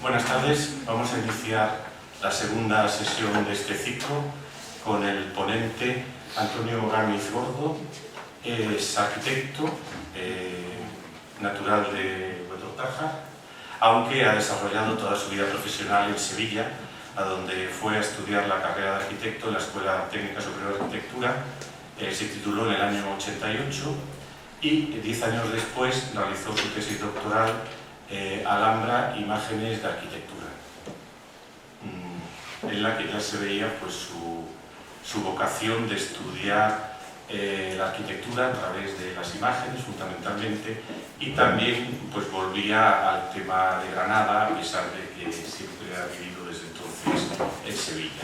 Buenas tardes. Vamos a iniciar la segunda sesión de este ciclo con el ponente Antonio Gámez Gordo. Es arquitecto natural de Huetortájar, aunque ha desarrollado toda su vida profesional en Sevilla, a donde fue a estudiar la carrera de arquitecto en la Escuela Técnica Superior de Arquitectura. Se tituló en el año 88 y 10 años después realizó su tesis doctoral Alhambra, imágenes de arquitectura, en la que ya se veía pues, su vocación de estudiar la arquitectura a través de las imágenes fundamentalmente, y también pues, volvía al tema de Granada, a pesar de que siempre ha vivido desde entonces en Sevilla.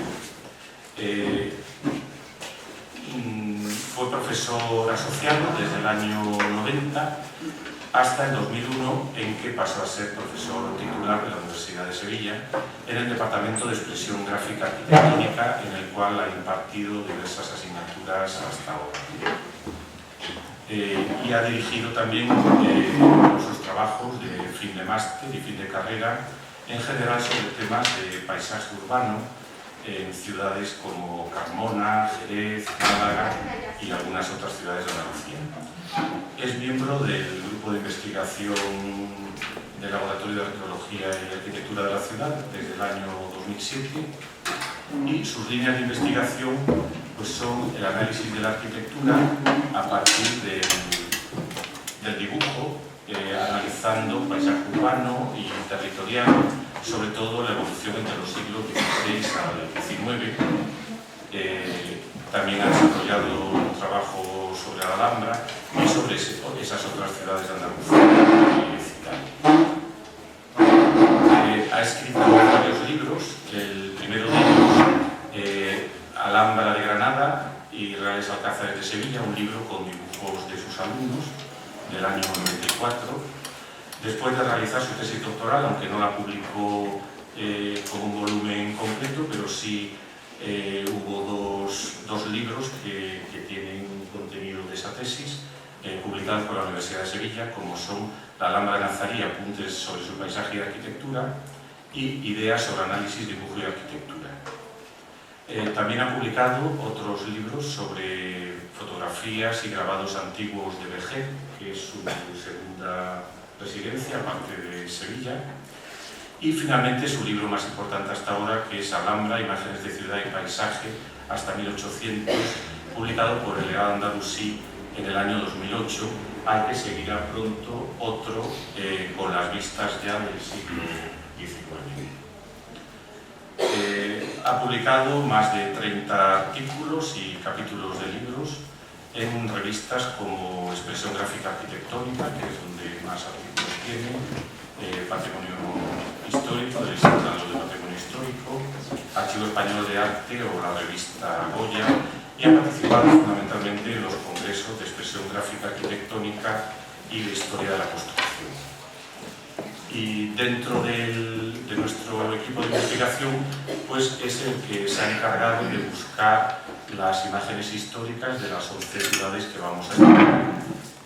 Fue profesor asociado desde el año 90 hasta el 2001, en que pasó a ser profesor titular de la Universidad de Sevilla en el Departamento de Expresión Gráfica Arquitectónica, en el cual ha impartido diversas asignaturas hasta ahora. Y ha dirigido también sus trabajos de fin de máster y fin de carrera, en general sobre temas de paisaje urbano, en ciudades como Carmona, Jerez, Málaga y algunas otras ciudades de Andalucía. Es miembro del grupo de investigación del Laboratorio de Arqueología y Arquitectura de la ciudad desde el año 2007, y sus líneas de investigación pues, son el análisis de la arquitectura a partir del dibujo, analizando paisaje urbano y territorial, sobre todo la evolución entre los siglos XVI al XIX. También ha desarrollado un trabajo sobre la Alhambra y sobre esas otras ciudades de Andalucía. Ha escrito varios libros. El primero de ellos, Alhambra de Granada y Reales Alcázares de Sevilla, un libro con dibujos de sus alumnos del año 94. Después de realizar su tesis doctoral, aunque no la publicó con un volumen completo, pero sí hubo dos libros que tienen contenido de esa tesis, publicados por la Universidad de Sevilla, como son La Alhambra de Nazarí, apuntes sobre su paisaje y arquitectura, y Ideas sobre análisis, dibujo y arquitectura. También ha publicado otros libros sobre fotografías y grabados antiguos de Vejer, que es su segunda residencia, aparte de Sevilla. Y finalmente su libro más importante hasta ahora, que es Alhambra, imágenes de ciudad y paisaje hasta 1800, publicado por el Legado Andalusí en el año 2008, al que seguirá pronto otro con las vistas ya del siglo XIX. Ha publicado más de 30 artículos y capítulos de libros en revistas como Expresión Gráfica Arquitectónica, que es donde más artículos tiene, Patrimonio Histórico, del Instituto de Patrimonio Histórico, Archivo Español de Arte o la revista Goya, y ha participado fundamentalmente en los congresos de expresión gráfica arquitectónica y de historia de la construcción. Y dentro de nuestro equipo de investigación, pues es el que se ha encargado de buscar las imágenes históricas de las 11 ciudades que vamos a estudiar,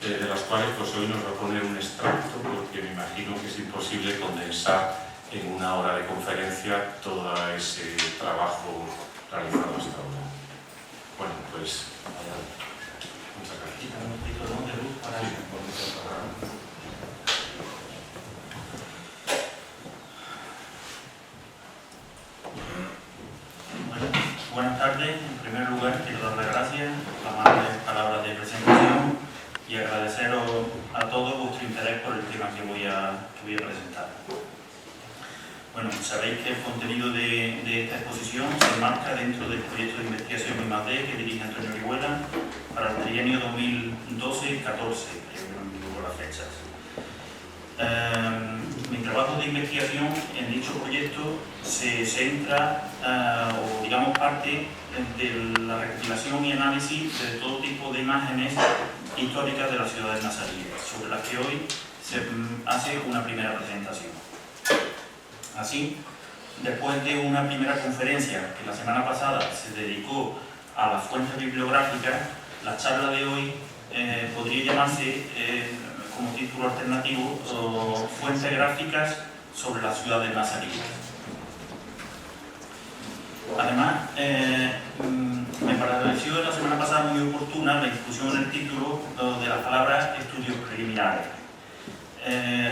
de las cuales pues, hoy nos va a poner un extracto, porque me imagino que es imposible condensar en una hora de conferencia todo ese trabajo realizado hasta ahora. Bueno, pues muchas gracias. Buenas tardes. En primer lugar, quiero dar las gracias por las amables palabras de presentación y agradeceros a todos vuestro interés por el tema que voy a presentar. Bueno, sabéis que el contenido de esta exposición se enmarca dentro del proyecto de investigación I+D que dirige Antonio Orihuela para el trienio 2012-14, creo que no me equivoco las fechas. Mi trabajo de investigación en dicho proyecto se centra, o digamos parte de la recopilación y análisis de todo tipo de imágenes históricas de las ciudades nazaríes, sobre las que hoy se hace una primera presentación. Así, después de una primera conferencia que la semana pasada se dedicó a las fuentes bibliográficas, la charla de hoy podría llamarse como título alternativo fuentes gráficas sobre las ciudades nazaríes. Además, me pareció la semana pasada muy oportuna la inclusión en el título de la palabra estudios preliminares.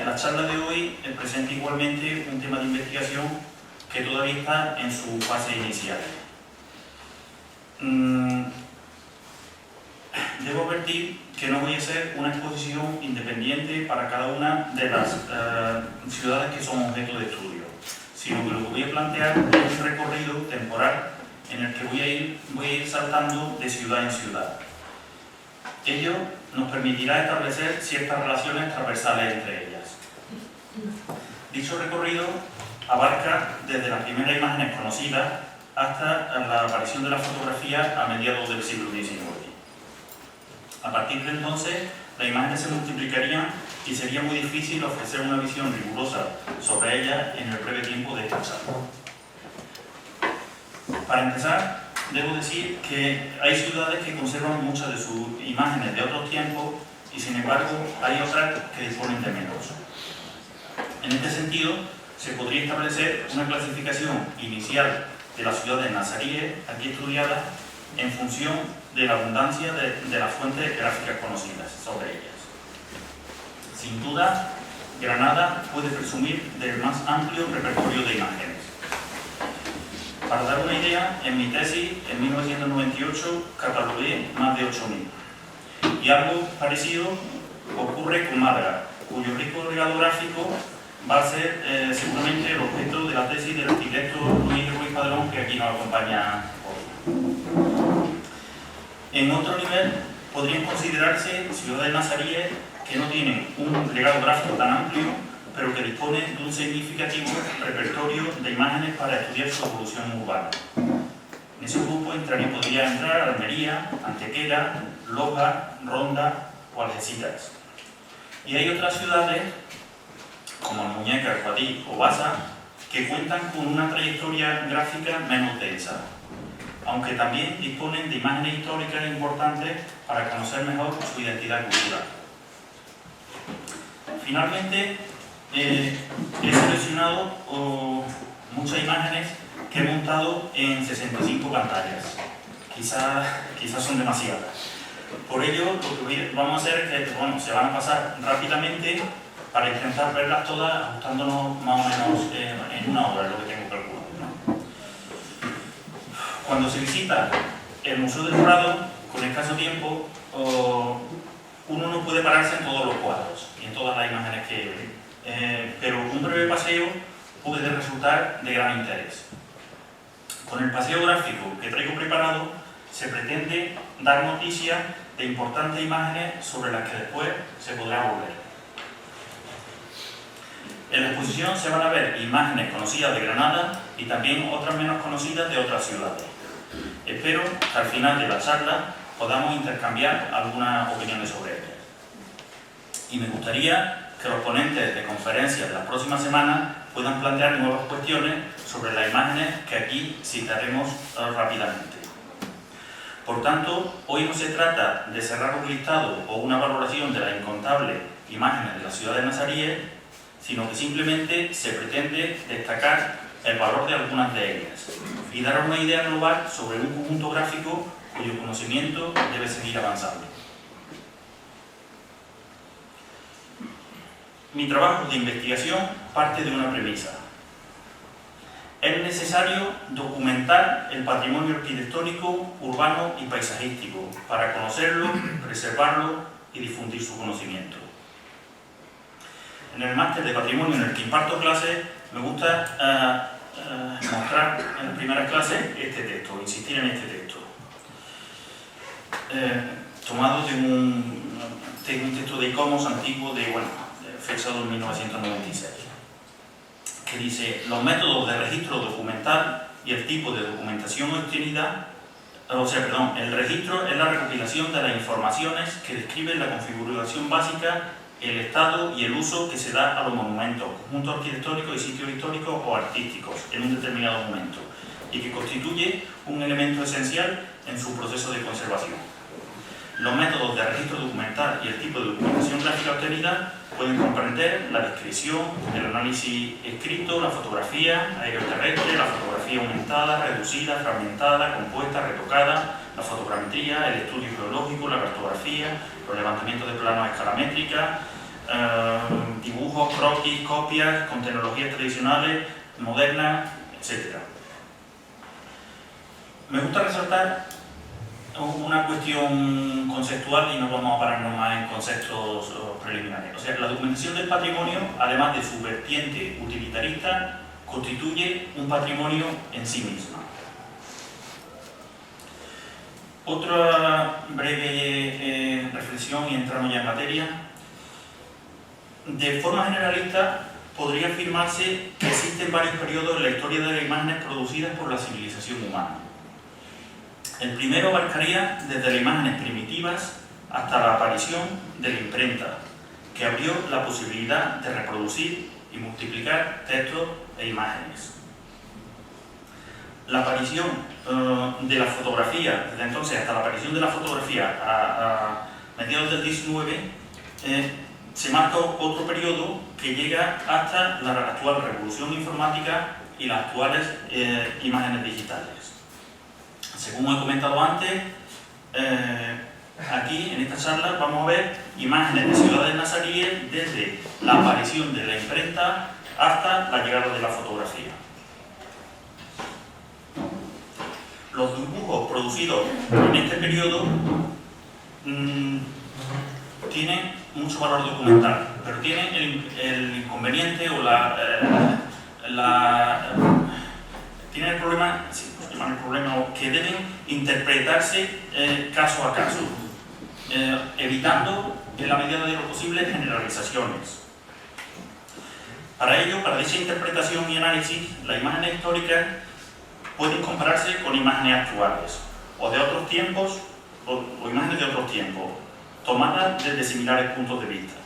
La charla de hoy presenta igualmente un tema de investigación que todavía está en su fase inicial. Debo advertir que no voy a hacer una exposición independiente para cada una de las ciudades que son objeto de estudio, sino que lo que voy a plantear es un recorrido temporal en el que voy a ir saltando de ciudad en ciudad. Ello nos permitirá establecer ciertas relaciones transversales entre ellas. Dicho recorrido abarca desde las primeras imágenes conocidas hasta la aparición de la fotografía a mediados del siglo XIX. A partir de entonces, las imágenes se multiplicarían y sería muy difícil ofrecer una visión rigurosa sobre ellas en el breve tiempo de esta charla. Para empezar, debo decir que hay ciudades que conservan muchas de sus imágenes de otros tiempos y, sin embargo, hay otras que disponen de menos. En este sentido, se podría establecer una clasificación inicial de las ciudades nazaríes aquí estudiadas en función de la abundancia de las fuentes gráficas conocidas sobre ellas. Sin duda, Granada puede presumir del más amplio repertorio de imágenes. Para dar una idea, en mi tesis, en 1998, catalogué más de 8.000. Y algo parecido ocurre con Málaga, cuyo rico legado gráfico va a ser seguramente el objeto de la tesis del arquitecto Luis Ruiz Padrón, que aquí nos acompaña hoy. En otro nivel, podrían considerarse ciudades nazaríes que no tienen un legado gráfico tan amplio, pero que disponen de un significativo repertorio de imágenes para estudiar su evolución urbana. En ese grupo podría entrar Almería, Antequera, Loja, Ronda o Algeciras. Y hay otras ciudades, como Almuñécar, Guadix o Baza, que cuentan con una trayectoria gráfica menos densa, aunque también disponen de imágenes históricas importantes para conocer mejor su identidad cultural. Finalmente, he seleccionado muchas imágenes que he montado en 65 pantallas. Quizás son demasiadas. Por ello, lo que vamos a hacer es que se van a pasar rápidamente para intentar verlas todas, ajustándonos más o menos en una hora, es lo que tengo calculado, ¿no? Cuando se visita el Museo del Prado, con escaso tiempo, uno no puede pararse en todos los cuadros y en todas las imágenes que ve, pero un breve paseo puede resultar de gran interés. Con el paseo gráfico que traigo preparado, se pretende dar noticia de importantes imágenes sobre las que después se podrá volver. En la exposición se van a ver imágenes conocidas de Granada y también otras menos conocidas de otras ciudades. Espero que al final de la charla podamos intercambiar algunas opiniones sobre ellas. Y me gustaría que los ponentes de conferencias de las próximas semanas puedan plantear nuevas cuestiones sobre las imágenes que aquí citaremos rápidamente. Por tanto, hoy no se trata de cerrar un listado o una valoración de las incontables imágenes de las ciudades nazaríes, sino que simplemente se pretende destacar el valor de algunas de ellas y dar una idea global sobre un conjunto gráfico cuyo conocimiento debe seguir avanzando. Mi trabajo de investigación parte de una premisa. Es necesario documentar el patrimonio arquitectónico, urbano y paisajístico para conocerlo, preservarlo y difundir su conocimiento. En el máster de patrimonio en el que imparto clases, me gusta mostrar en las primeras clases este texto, insistir en este texto. Tomado de un texto de ICOMOS antiguo de fechado en 1996, que dice: los métodos de registro documental y el tipo de documentación obtenida, el registro es la recopilación de las informaciones que describen la configuración básica, el estado y el uso que se da a los monumentos, conjuntos arquitectónicos y sitios históricos o artísticos en un determinado momento, y que constituye un elemento esencial en su proceso de conservación. Los métodos de registro documental y el tipo de documentación gráfica obtenida pueden comprender la descripción, el análisis escrito, la fotografía aeroterrestre, la fotografía aumentada, reducida, fragmentada, compuesta, retocada, la fotogrametría, el estudio geológico, la cartografía, los levantamientos de planos a escala métrica, dibujos, croquis, copias con tecnologías tradicionales, modernas, etc. Me gusta resaltar una cuestión conceptual y no vamos a pararnos más en conceptos preliminares. O sea, la documentación del patrimonio, además de su vertiente utilitarista, constituye un patrimonio en sí misma. Otra breve reflexión y entramos ya en materia. De forma generalista, podría afirmarse que existen varios periodos en la historia de las imágenes producidas por la civilización humana. El primero abarcaría desde las imágenes primitivas hasta la aparición de la imprenta, que abrió la posibilidad de reproducir y multiplicar textos e imágenes. La aparición de la fotografía, desde entonces hasta la aparición de la fotografía a mediados del XIX, se marca otro periodo que llega hasta la actual revolución informática y las actuales imágenes digitales. Según he comentado antes, aquí en esta charla vamos a ver imágenes de ciudades nazaríes desde la aparición de la imprenta hasta la llegada de la fotografía. Los dibujos producidos en este periodo tienen mucho valor documental, pero tienen el inconveniente o tienen el problema, que deben interpretarse caso a caso, evitando en la medida de lo posible generalizaciones. Para ello, para dicha interpretación y análisis, las imágenes históricas pueden compararse con imágenes actuales o de otros tiempos o imágenes de otros tiempos, tomadas desde similares puntos de vista.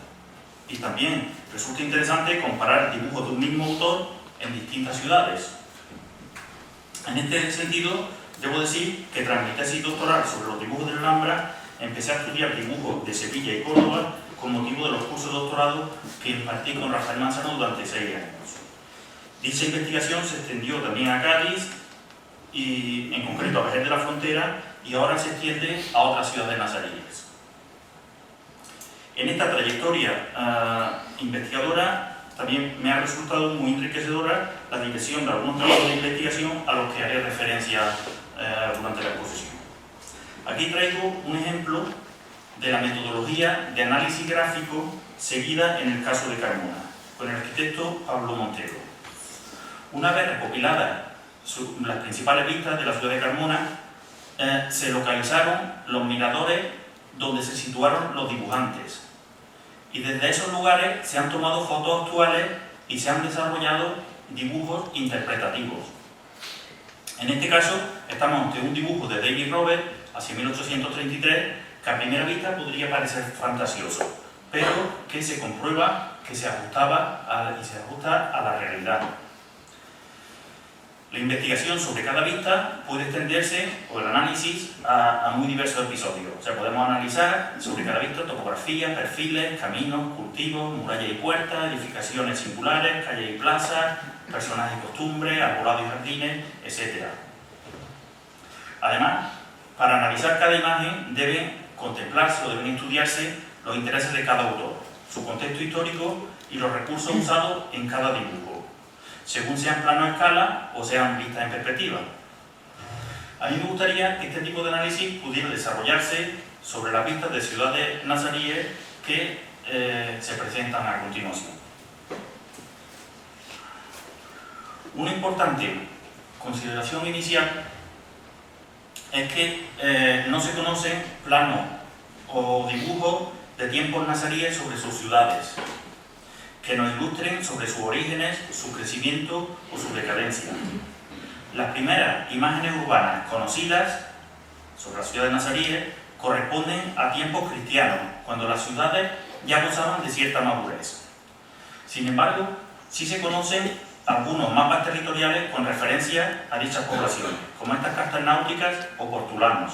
Y también resulta interesante comparar dibujos de un mismo autor en distintas ciudades. En este sentido, debo decir que tras mi tesis doctoral sobre los dibujos de la Alhambra, empecé a estudiar dibujos de Sevilla y Córdoba con motivo de los cursos de doctorado que impartí con Rafael Manzano durante 6 años. Dicha investigación se extendió también a Cádiz y en concreto a Jerez de la Frontera y ahora se extiende a otras ciudades nazaríes. En esta trayectoria investigadora también me ha resultado muy enriquecedora la diversión de algunos trabajos de investigación a los que haré referencia durante la exposición. Aquí traigo un ejemplo de la metodología de análisis gráfico seguida en el caso de Carmona, con el arquitecto Pablo Montero. Una vez recopiladas las principales vistas de la ciudad de Carmona, se localizaron los miradores donde se situaron los dibujantes. Y desde esos lugares se han tomado fotos actuales y se han desarrollado dibujos interpretativos. En este caso, estamos ante un dibujo de David Roberts, hacia 1833, que a primera vista podría parecer fantasioso, pero que se comprueba que se ajustaba y se ajusta a la realidad. La investigación sobre cada vista puede extenderse, o el análisis, a muy diversos episodios. O sea, podemos analizar sobre cada vista topografía, perfiles, caminos, cultivos, murallas y puertas, edificaciones singulares, calles y plazas, personajes y costumbres, arbolados y jardines, etc. Además, para analizar cada imagen deben contemplarse o deben estudiarse los intereses de cada autor, su contexto histórico y los recursos usados en cada dibujo, según sean plano a escala o sean vistas en perspectiva. A mí me gustaría que este tipo de análisis pudiera desarrollarse sobre las vistas de ciudades nazaríes que se presentan a continuación. Una importante consideración inicial es que no se conocen planos o dibujos de tiempos nazaríes sobre sus ciudades, que nos ilustren sobre sus orígenes, su crecimiento o su decadencia. Las primeras imágenes urbanas conocidas sobre las ciudades nazaríes corresponden a tiempos cristianos, cuando las ciudades ya gozaban de cierta madurez. Sin embargo, sí se conocen algunos mapas territoriales con referencia a dichas poblaciones, como estas cartas náuticas o portulanos,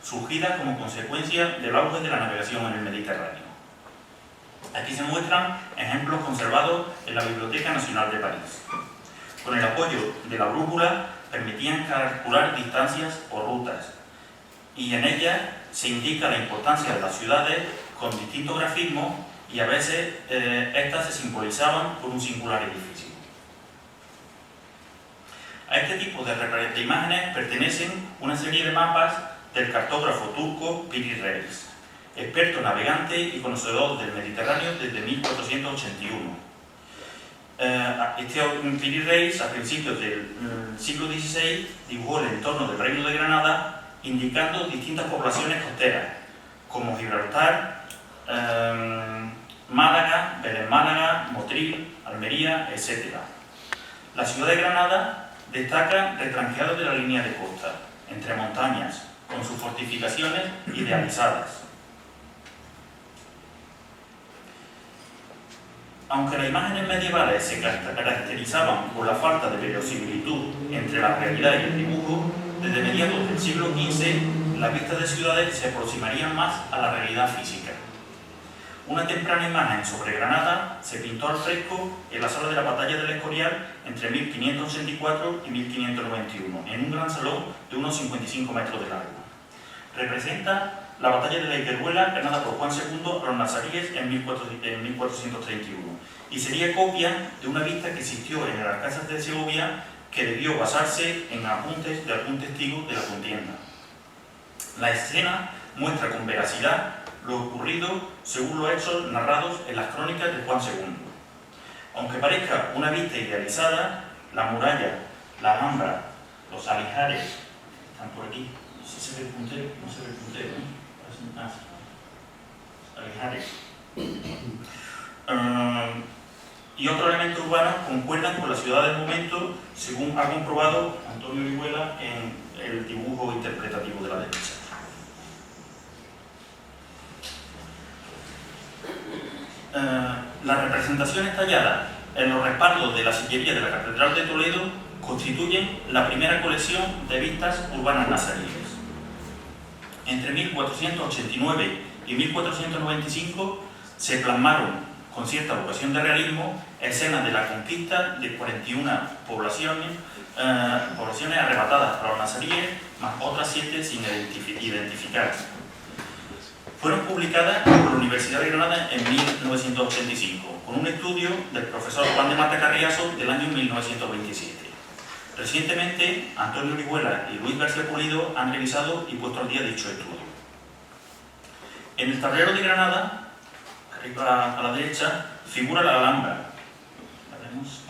surgidas como consecuencia del auge de la navegación en el Mediterráneo. Aquí se muestran ejemplos conservados en la Biblioteca Nacional de París. Con el apoyo de la brújula permitían calcular distancias o rutas, y en ellas se indica la importancia de las ciudades con distintos grafismos, y a veces estas se simbolizaban por un singular edificio. A este tipo de imágenes pertenecen una serie de mapas del cartógrafo turco Piri Reis, experto navegante y conocedor del Mediterráneo desde 1481. Piri Reis, a principios del siglo XVI, dibujó el entorno del Reino de Granada, indicando distintas poblaciones costeras, como Gibraltar, Málaga, Belén Málaga, Motril, Almería, etc. La ciudad de Granada destaca retranqueado de la línea de costa, entre montañas, con sus fortificaciones idealizadas. Aunque las imágenes medievales se caracterizaban por la falta de verosimilitud entre la realidad y el dibujo, desde mediados del siglo XV las vistas de ciudades se aproximarían más a la realidad física. Una temprana imagen sobre Granada se pintó al fresco en la sala de la Batalla del Escorial entre 1584 y 1591, en un gran salón de unos 55 metros de largo. Representa la batalla de la Higueruela ganada por Juan II a los nazaríes en 1431, y sería copia de una vista que existió en el Alcázar de Segovia, que debió basarse en apuntes de algún testigo de la contienda. La escena muestra con veracidad lo ocurrido según los hechos narrados en las crónicas de Juan II. Aunque parezca una vista idealizada, la muralla, la Alhambra, los alijares, están por aquí, no sé si se ve el puntero, no se ve el puntero, ¿no? Alijares. Y otros elementos urbanos concuerdan con la ciudad del momento, según ha comprobado Antonio Orihuela en el dibujo interpretativo de la derecha. Las representaciones talladas en los respaldos de la sillería de la Catedral de Toledo constituyen la primera colección de vistas urbanas nazaríes. Entre 1489 y 1495 se plasmaron, con cierta vocación de realismo, escenas de la conquista de 41 poblaciones arrebatadas para los nazaríes, más otras 7 sin identificar. Fueron publicadas por la Universidad de Granada en 1985, con un estudio del profesor Juan de Mata Carriazo del año 1927. Recientemente, Antonio Orihuela y Luis García Pulido han revisado y puesto al día dicho estudio. En el tablero de Granada, arriba a la derecha, figura la Alhambra. ¿La vemos?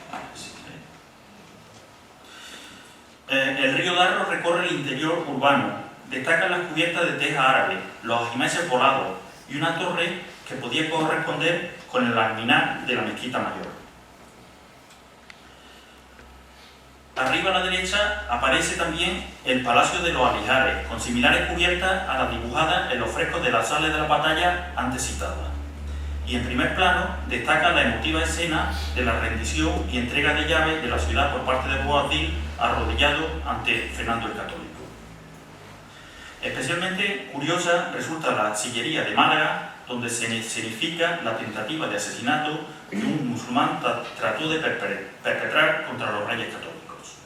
El río Darro recorre el interior urbano. Destacan las cubiertas de teja árabe, los ajimeces volados y una torre que podía corresponder con el alminar de la mezquita mayor. Arriba a la derecha aparece también el Palacio de los Alijares, con similares cubiertas a las dibujadas en los frescos de las salas de la batalla antes citadas. Y en primer plano destaca la emotiva escena de la rendición y entrega de llaves de la ciudad por parte de Boabdil, arrodillado ante Fernando el Católico. Especialmente curiosa resulta la sillería de Málaga, donde se escenifica la tentativa de asesinato que un musulmán trató de perpetrar contra los reyes católicos.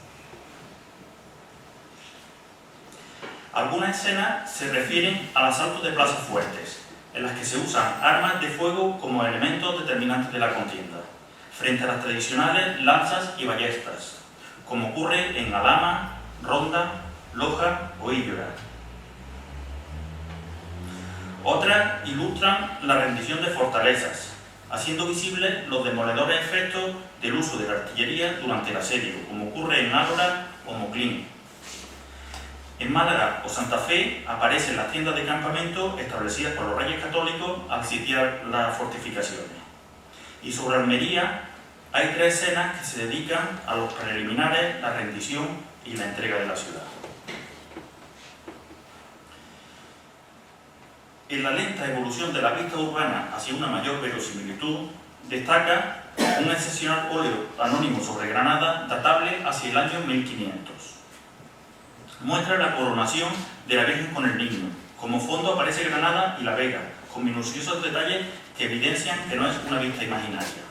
Algunas escenas se refieren al asalto de plazas fuertes, en las que se usan armas de fuego como elementos determinantes de la contienda, frente a las tradicionales lanzas y ballestas, como ocurre en Alhama, Ronda, Loja o Íllora. Otras ilustran la rendición de fortalezas, haciendo visibles los demoledores efectos del uso de la artillería durante el asedio, como ocurre en Álora o Moclín. En Málaga o Santa Fe aparecen las tiendas de campamento establecidas por los reyes católicos al sitiar las fortificaciones. Y sobre Almería hay 3 escenas que se dedican a los preliminares, la rendición y la entrega de la ciudad. En la lenta evolución de la vista urbana hacia una mayor verosimilitud, destaca un excepcional óleo anónimo sobre Granada datable hacia el año 1500. Muestra la coronación de la Virgen con el Niño. Como fondo aparece Granada y La Vega, con minuciosos detalles que evidencian que no es una vista imaginaria.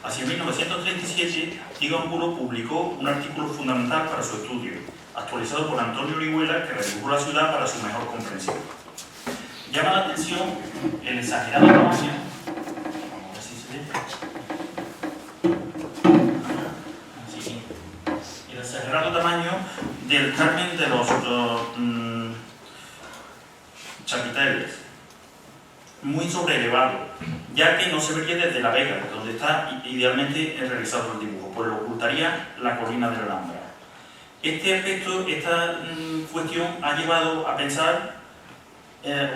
Hacia 1937, Diego Angulo publicó un artículo fundamental para su estudio, actualizado por Antonio Orihuela, que redibujó la ciudad para su mejor comprensión. Llama la atención el exagerado tamaño, vamos a ver si se ve, así, el exagerado tamaño del Carmen de los chapiteles, muy sobrelevado, ya que no se vería desde La Vega, donde está idealmente realizado el dibujo, pues lo ocultaría la colina de la Alhambra. Este aspecto, esta cuestión ha llevado a pensar,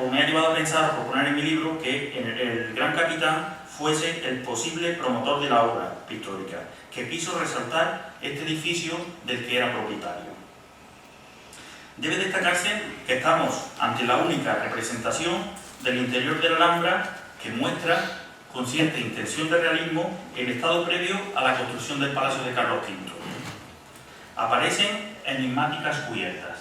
o me ha llevado a pensar, a proponer en mi libro, que el gran capitán fuese el posible promotor de la obra pictórica, que quiso resaltar este edificio del que era propietario. Debe destacarse que estamos ante la única representación del interior de la Alhambra que muestra consciente intención de realismo el estado previo a la construcción del Palacio de Carlos V. Aparecen enigmáticas cubiertas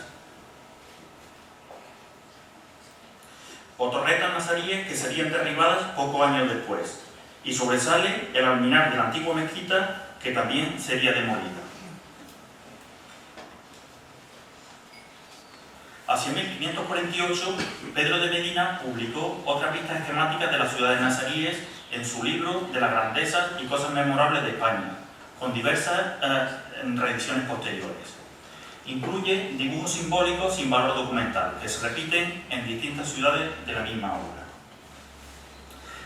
o torretas nazaríes que serían derribadas pocos años después, y sobresale el alminar de la antigua mezquita que también sería demolida. Hacia 1548, Pedro de Medina publicó otras vistas esquemáticas de las ciudades nazaríes en su libro de las grandezas y cosas memorables de España, con diversas reediciones posteriores. Incluye dibujos simbólicos sin valor documental, que se repiten en distintas ciudades de la misma obra.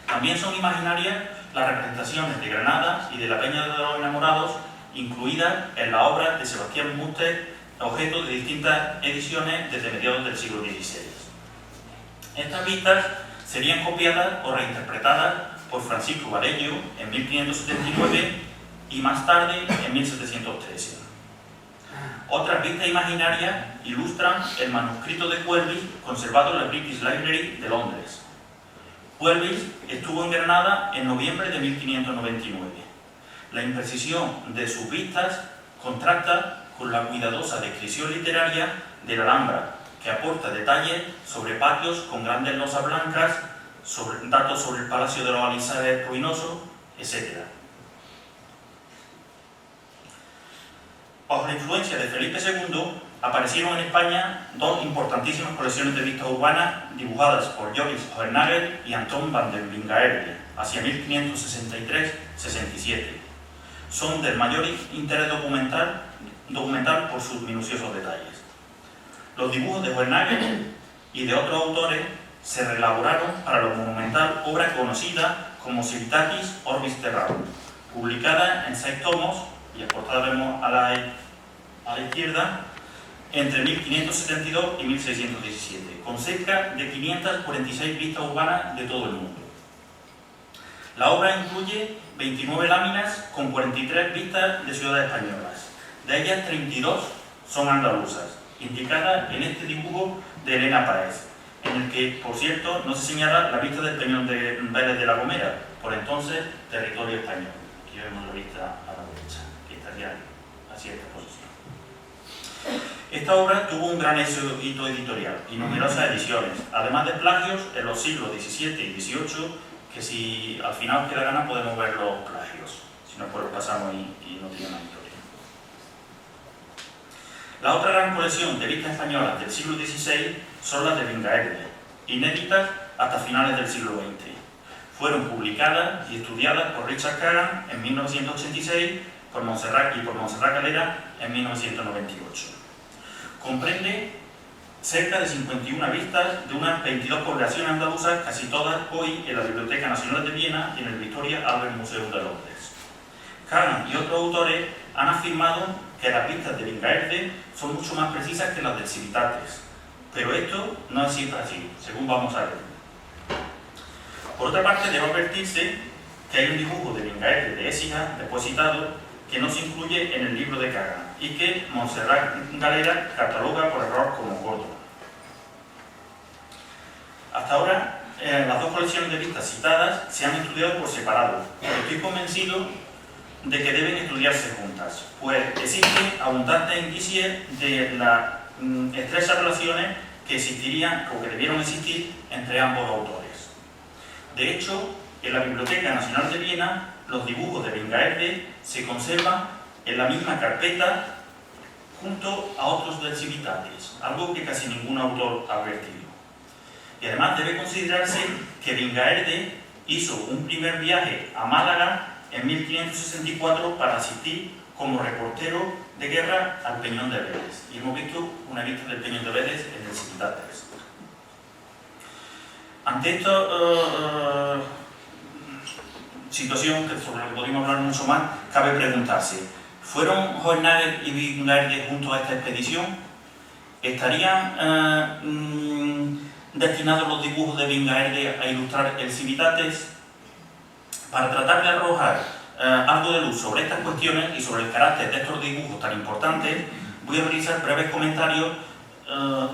También son imaginarias las representaciones de Granada y de la Peña de los Enamorados, incluidas en la obra de Sebastián Muster, objeto de distintas ediciones desde mediados del siglo XVI. Estas vistas serían copiadas o reinterpretadas por Francisco Varello en 1579 y más tarde en 1713. Otras vistas imaginarias ilustran el manuscrito de Quelvis conservado en la British Library de Londres. Quelvis estuvo en Granada en noviembre de 1599. La imprecisión de sus vistas contrasta con la cuidadosa descripción literaria de la Alhambra, que aporta detalles sobre patios con grandes losas blancas, datos sobre el Palacio de los Alisares ruinosos, etc. Bajo la influencia de Felipe II, aparecieron en España dos importantísimas colecciones de vistas urbanas dibujadas por Joris Hohenagel y Anton van den Wingaerde hacia 1563-67. Son del mayor interés documental por sus minuciosos detalles. Los dibujos de Hohenagel y de otros autores se reelaboraron para la monumental obra conocida como Civitatis Orbis Terrarum, publicada en 6 tomos, y a portada vemos a la izquierda, entre 1572 y 1617, con cerca de 546 vistas urbanas de todo el mundo. La obra incluye 29 láminas con 43 vistas de ciudades españolas. De ellas, 32 son andaluzas, indicadas en este dibujo de Elena Páez, en el que, por cierto, no se señala la vista del Peñón de Vélez de la Gomera, por entonces territorio español. Aquí vemos la vista a la derecha, que estaría a cierta posición. Esta obra tuvo un gran éxito editorial y numerosas ediciones, además de plagios en los siglos XVII y XVIII, que si al final os queda gana podemos ver los plagios, si no pues lo pasamos y no tiene una historia. La otra gran colección de vistas españolas del siglo XVI son las de Wingaerde, inéditas hasta finales del siglo XX. Fueron publicadas y estudiadas por Richard Kagan en 1986 y por Montserrat Galera en 1998. Comprende cerca de 51 vistas de unas 22 poblaciones andaluzas, casi todas hoy en la Biblioteca Nacional de Viena y en el Victoria Albert Museum de Londres. Kagan y otros autores han afirmado que las vistas de Wingaerde son mucho más precisas que las de Civitates, pero esto no es siempre así, según vamos a ver. Por otra parte, debe advertirse que hay un dibujo de Wingaerde de Écija, después citado, que no se incluye en el libro de Kagan y que Montserrat Galera cataloga por error como gordo. Hasta ahora, las dos colecciones de vistas citadas se han estudiado por separado, pero estoy convencido de que deben estudiarse juntas, pues existen abundantes indicios de la estrechas relaciones que existirían o que debieron existir entre ambos autores. De hecho, en la Biblioteca Nacional de Viena, los dibujos de Wingaerde se conservan en la misma carpeta junto a otros del Civitates, algo que casi ningún autor ha advertido. Y además debe considerarse que Wingaerde hizo un primer viaje a Málaga en 1564 para asistir como reportero de guerra al Peñón de Vélez. Y hemos visto una vista del Peñón de Vélez en el Civitates. Ante esta situación, sobre la que podemos hablar mucho más, cabe preguntarse: ¿fueron Hohenagel y Wingaerde juntos a esta expedición? ¿Estarían destinados los dibujos de Wingaerde a ilustrar el Civitates? Para tratar de arrojar algo de luz sobre estas cuestiones y sobre el carácter de estos dibujos tan importantes, voy a realizar breves comentarios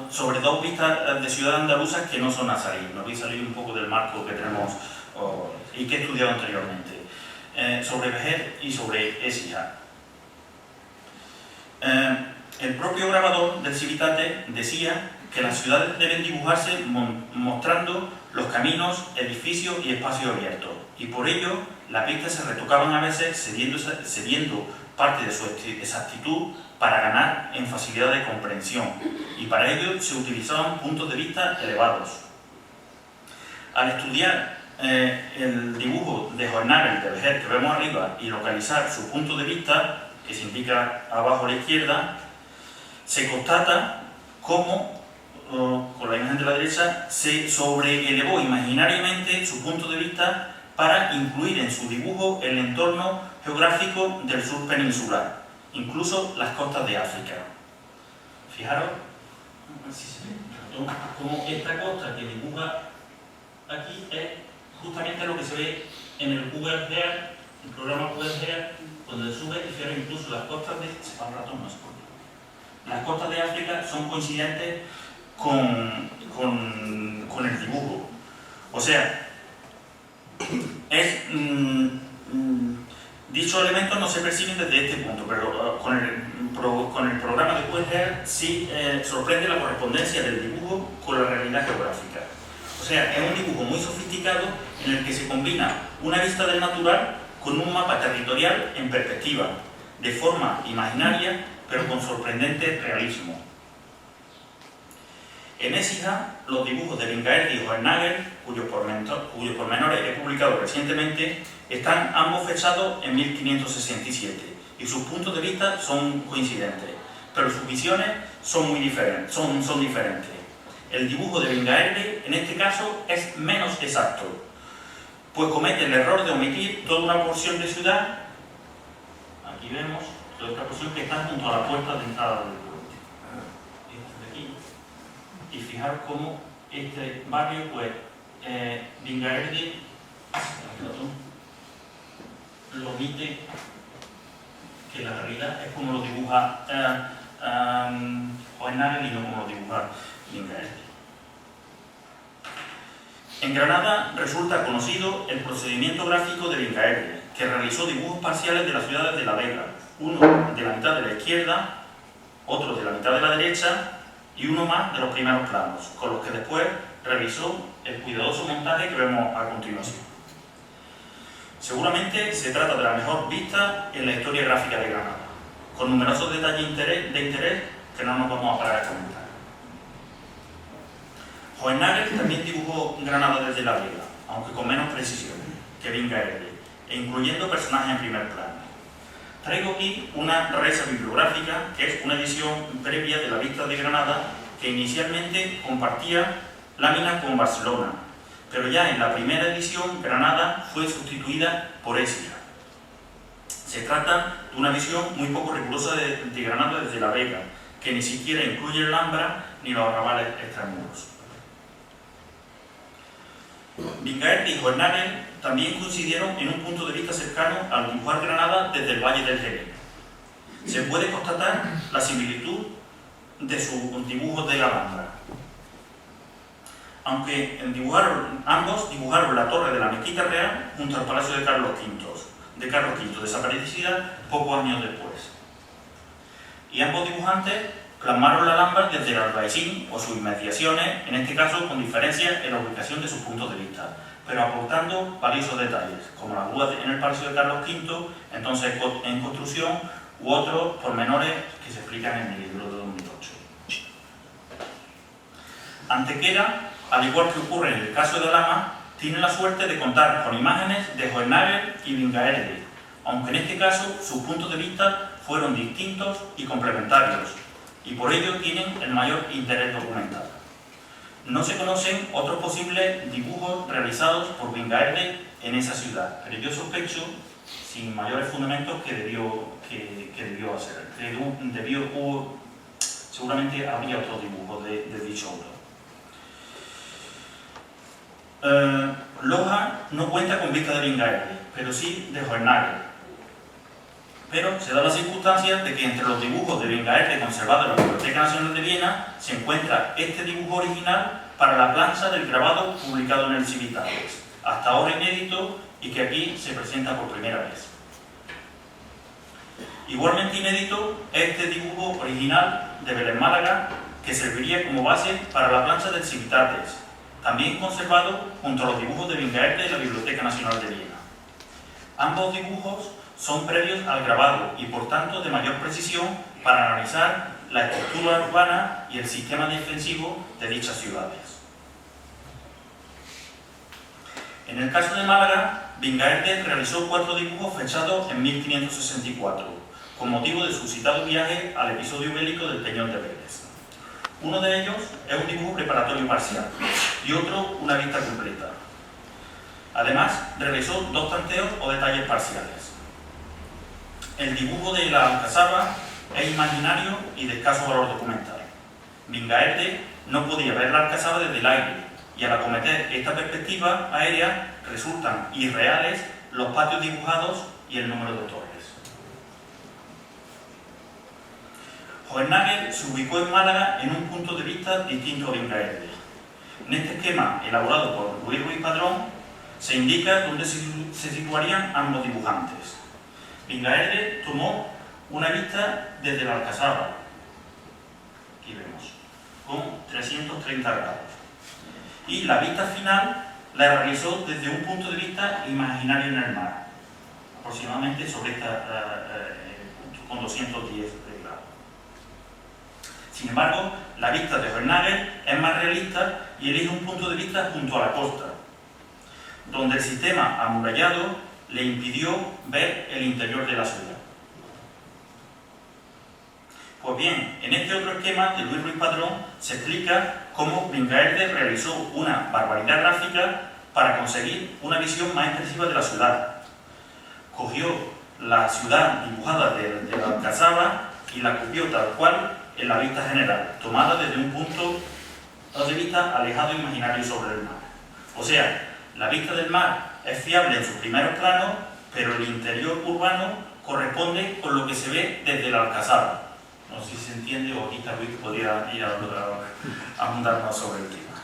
sobre dos vistas de ciudades andaluzas que no son nazaríes. Me voy a salir un poco del marco que tenemos y que he estudiado anteriormente, sobre Vejer y sobre Écija. El propio grabador del Civitate decía que las ciudades deben dibujarse mostrando los caminos, edificios y espacios abiertos, y por ello las vistas se retocaban a veces cediendo parte de su exactitud para ganar en facilidad de comprensión, y para ello se utilizaban puntos de vista elevados. Al estudiar el dibujo de Hohenagel de Vejer que vemos arriba y localizar su punto de vista, que se indica abajo a la izquierda, se constata cómo, con la imagen de la derecha, se sobreelevó imaginariamente su punto de vista para incluir en su dibujo el entorno geográfico del sur peninsular, incluso las costas de África. Fijaros, si se ve, cómo esta costa que dibuja aquí es justamente lo que se ve en el Google Earth, el programa Google Earth, donde sube y fijaros incluso las costas de... Las costas de África son coincidentes con el dibujo. O sea, dichos elementos no se perciben desde este punto, pero con el programa de Google Earth sí sorprende la correspondencia del dibujo con la realidad geográfica. O sea, es un dibujo muy sofisticado en el que se combina una vista del natural con un mapa territorial en perspectiva, de forma imaginaria, pero con sorprendente realismo. En Écija, los dibujos de Wingaerde y Hohenagel, cuyos pormenores he publicado recientemente, están ambos fechados en 1567 y sus puntos de vista son coincidentes, pero sus visiones son muy diferentes. Son diferentes. El dibujo de Wingaerde, en este caso, es menos exacto, pues comete el error de omitir toda una porción de ciudad. Aquí vemos toda esta porción que está junto a la puerta de entrada del puente. De aquí. Y fijaros cómo este barrio, pues, Wingaerde lo omite, que la realidad es como lo dibuja Hohenagel y no como lo dibuja Wingaerde. En Granada resulta conocido el procedimiento gráfico de Wingaerde, que realizó dibujos parciales de las ciudades de La Vega, uno de la mitad de la izquierda, otro de la mitad de la derecha y uno más de los primeros planos, con los que después realizó el cuidadoso montaje que vemos a continuación. Seguramente se trata de la mejor vista en la historia gráfica de Granada, con numerosos detalles de interés que no nos vamos a parar a comentar. Hohenagel también dibujó Granada desde La Vega, aunque con menos precisión que Wingaerde, e incluyendo personajes en primer plano. Traigo aquí una rareza bibliográfica, que es una edición previa de la vista de Granada, que inicialmente compartía láminas con Barcelona, pero ya en la primera edición Granada fue sustituida por Écija. Se trata de una visión muy poco rigurosa de Granada desde La Vega, que ni siquiera incluye el Alhambra ni los arrabales extramuros. Wingaerde y Hohenagel también coincidieron en un punto de vista cercano al dibujar Granada desde el Valle del Jerez. Se puede constatar la similitud de sus dibujos de la Alhambra. Aunque ambos dibujaron la torre de la Mezquita Real junto al Palacio de Carlos V, desaparecida pocos años después. Y ambos dibujantes plasmaron la Alhambra desde el Albaicín o sus inmediaciones, en este caso con diferencias en la ubicación de sus puntos de vista, pero aportando valiosos detalles, como la grúa en el Palacio de Carlos V, entonces en construcción, u otros pormenores que se explican en el libro de 2008. Antequera, al igual que ocurre en el caso de Alhama, tiene la suerte de contar con imágenes de Hohenagel y Wingaerde, aunque en este caso sus puntos de vista fueron distintos y complementarios, y por ello tienen el mayor interés documental. No se conocen otros posibles dibujos realizados por Wingaerde en esa ciudad, pero yo sospecho, sin mayores fundamentos, que debió hacer. Seguramente habría otros dibujos de dicho autor. Loja no cuenta con vista de Wingaerde, pero sí de Hohenagel. Pero se da la circunstancia de que entre los dibujos de Wingaerde conservados en la Biblioteca Nacional de Viena se encuentra este dibujo original para la plancha del grabado publicado en el Civitates, hasta ahora inédito y que aquí se presenta por primera vez. Igualmente inédito es este dibujo original de Belén Málaga, que serviría como base para la plancha del Civitates, también conservado junto a los dibujos de Wingaerde de la Biblioteca Nacional de Viena. Ambos dibujos son previos al grabado y por tanto de mayor precisión para analizar la estructura urbana y el sistema defensivo de dichas ciudades. En el caso de Málaga, Wingaerde realizó 4 dibujos fechados en 1564, con motivo de su citado viaje al episodio bélico del Peñón de Vélez. Uno de ellos es un dibujo preparatorio parcial y otro una vista completa. Además, realizó 2 tanteos o detalles parciales. El dibujo de la Alcazaba es imaginario y de escaso valor documental. Wingaerde no podía ver la Alcazaba desde el aire y al acometer esta perspectiva aérea resultan irreales los patios dibujados y el número de torres. Hohenagel se ubicó en Málaga en un punto de vista distinto a Wingaerde. En este esquema elaborado por Luis Ruiz Padrón se indica dónde se situarían ambos dibujantes. Wingaerde tomó una vista desde la Alcazaba, aquí vemos, con 330 grados. Y la vista final la realizó desde un punto de vista imaginario en el mar, aproximadamente sobre con 210 grados. Sin embargo, la vista de Hohenagel es más realista y elige un punto de vista junto a la costa, donde el sistema amurallado le impidió ver el interior de la ciudad. Pues bien, en este otro esquema de Luis Ruiz Padrón se explica cómo Wingaerde realizó una barbaridad gráfica para conseguir una visión más expresiva de la ciudad. Cogió la ciudad dibujada de la Alcazaba y la copió tal cual en la vista general, tomada desde un punto de vista alejado e imaginario sobre el mar. O sea, la vista del mar es fiable en sus primeros planos, pero el interior urbano corresponde con lo que se ve desde la Alcazaba. No sé si se entiende o quizá Luis podría ir a abundar más sobre el tema.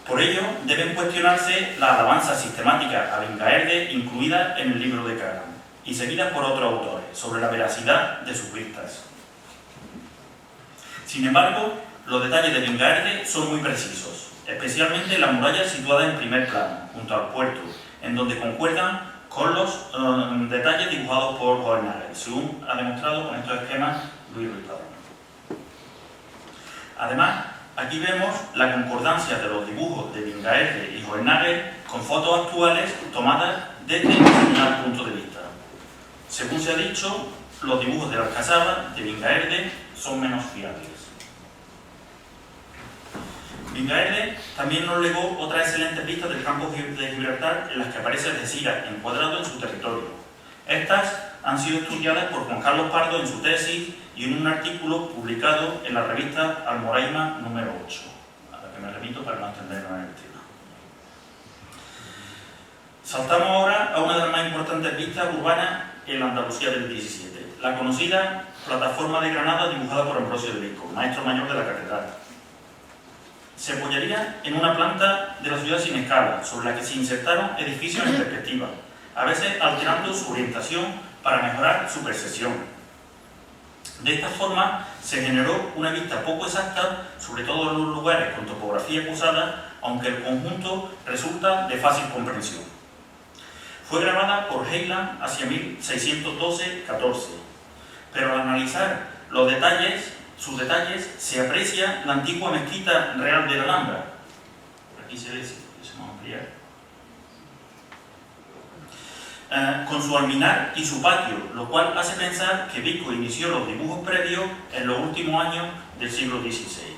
Por ello, deben cuestionarse la alabanza sistemática a Wingaerde incluida en el libro de Kagan y seguida por otros autores sobre la veracidad de sus vistas. Sin embargo, los detalles de Wingaerde son muy precisos, especialmente la muralla situada en primer plano, junto al puerto, en donde concuerdan con los detalles dibujados por Hohenagel, según ha demostrado con estos esquemas Luis Ruiz Padrón. Además, aquí vemos la concordancia de los dibujos de Wingaerde y Hohenagel con fotos actuales tomadas desde un determinado punto de vista. Según se ha dicho, los dibujos de la Alcazaba de Wingaerde son menos fiables. Wingaerde también nos legó otras excelentes vistas del campo de Gibraltar en las que aparece Algeciras encuadrado en su territorio. Estas han sido estudiadas por Juan Carlos Pardo en su tesis y en un artículo publicado en la revista Almoraima número 8, a la que me remito para no extendernos en el tema. Saltamos ahora a una de las más importantes vistas urbanas en la Andalucía del 17, la conocida plataforma de Granada dibujada por Ambrosio de Vico, maestro mayor de la catedral. Se apoyaría en una planta de la ciudad sin escala, sobre la que se insertaron edificios en perspectiva, a veces alterando su orientación para mejorar su percepción. De esta forma se generó una vista poco exacta, sobre todo en los lugares con topografía acusada, aunque el conjunto resulta de fácil comprensión. Fue grabada por Heiland hacia 1612-14, pero al analizar sus detalles, se aprecia la antigua mezquita real de la Alhambra. Aquí se ve, se va a ampliar. Con su alminar y su patio, lo cual hace pensar que Vico inició los dibujos previos en los últimos años del siglo XVI.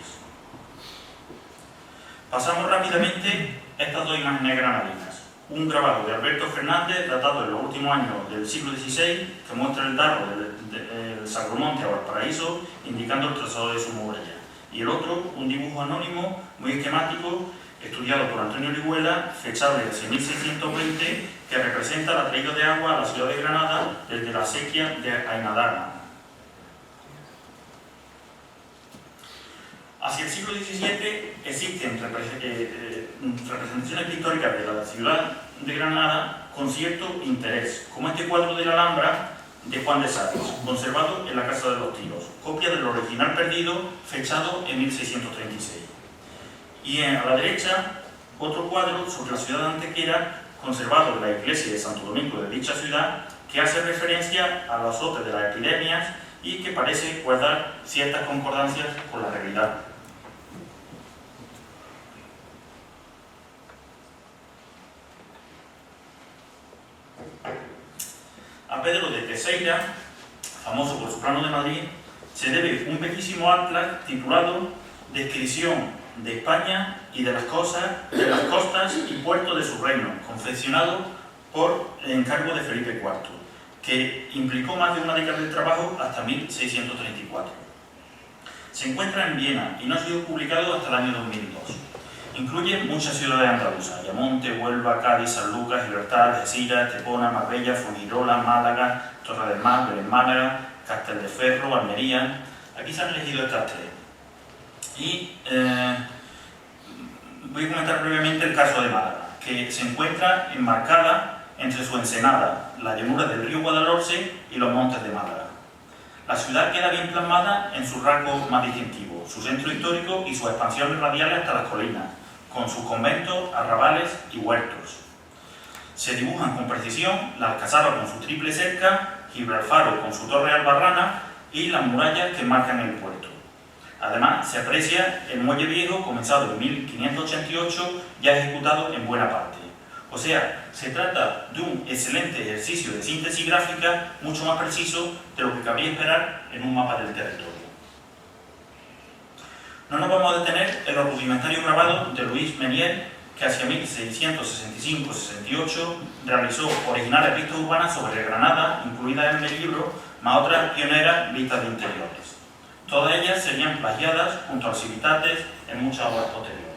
Pasamos rápidamente estas dos imágenes granadinas. Un grabado de Alberto Fernández, datado en los últimos años del siglo XVI, que muestra el darro del Sacromonte a Valparaíso, indicando el trazado de su muralla. Y el otro, un dibujo anónimo, muy esquemático, estudiado por Antonio Orihuela, fechable hacia 1620, que representa la traída de agua a la ciudad de Granada desde la acequia de Ainadana. Hacia el siglo XVII existen representaciones pictóricas de la ciudad de Granada con cierto interés, como este cuadro de la Alhambra de Juan de Sales, conservado en la Casa de los Tíos, copia del original perdido, fechado en 1636. Y a la derecha, otro cuadro sobre la ciudad de Antequera, conservado en la iglesia de Santo Domingo de dicha ciudad, que hace referencia a los azotes de las epidemias y que parece guardar ciertas concordancias con la realidad. A Pedro de Teixeira, famoso por su plano de Madrid, se debe un bellísimo atlas titulado Descripción de España y de las costas y puertos de su reino, confeccionado por encargo de Felipe IV, que implicó más de una década de trabajo hasta 1634. Se encuentra en Viena y no ha sido publicado hasta el año 2002. Incluye muchas ciudades andaluzas: Ayamonte, Huelva, Cádiz, Sanlúcar, Gibraltar, Algeciras, Estepona, Marbella, Fuengirola, Málaga, Torre del Mar, Belén Málaga, Castelldefels, Almería. Aquí se han elegido estas tres. Y voy a comentar brevemente el caso de Málaga, que se encuentra enmarcada entre su ensenada, la llanura del río Guadalhorce y los montes de Málaga. La ciudad queda bien plasmada en sus rasgos más distintivos, su centro histórico y sus expansiones radiales hasta las colinas, con sus conventos, arrabales y huertos. Se dibujan con precisión la Alcazaba con su triple cerca, Gibralfaro con su torre albarrana y las murallas que marcan el puerto. Además, se aprecia el muelle viejo, comenzado en 1588, ya ejecutado en buena parte. O sea, se trata de un excelente ejercicio de síntesis gráfica, mucho más preciso de lo que cabría esperar en un mapa del territorio. No nos vamos a detener en los rudimentarios grabados de Luis Menier, que hacia 1665-68 realizó originales vistas urbanas sobre Granada, incluidas en el libro, más otras pioneras vistas de interiores. Todas ellas serían plagiadas junto al Civitates en muchas obras posteriores.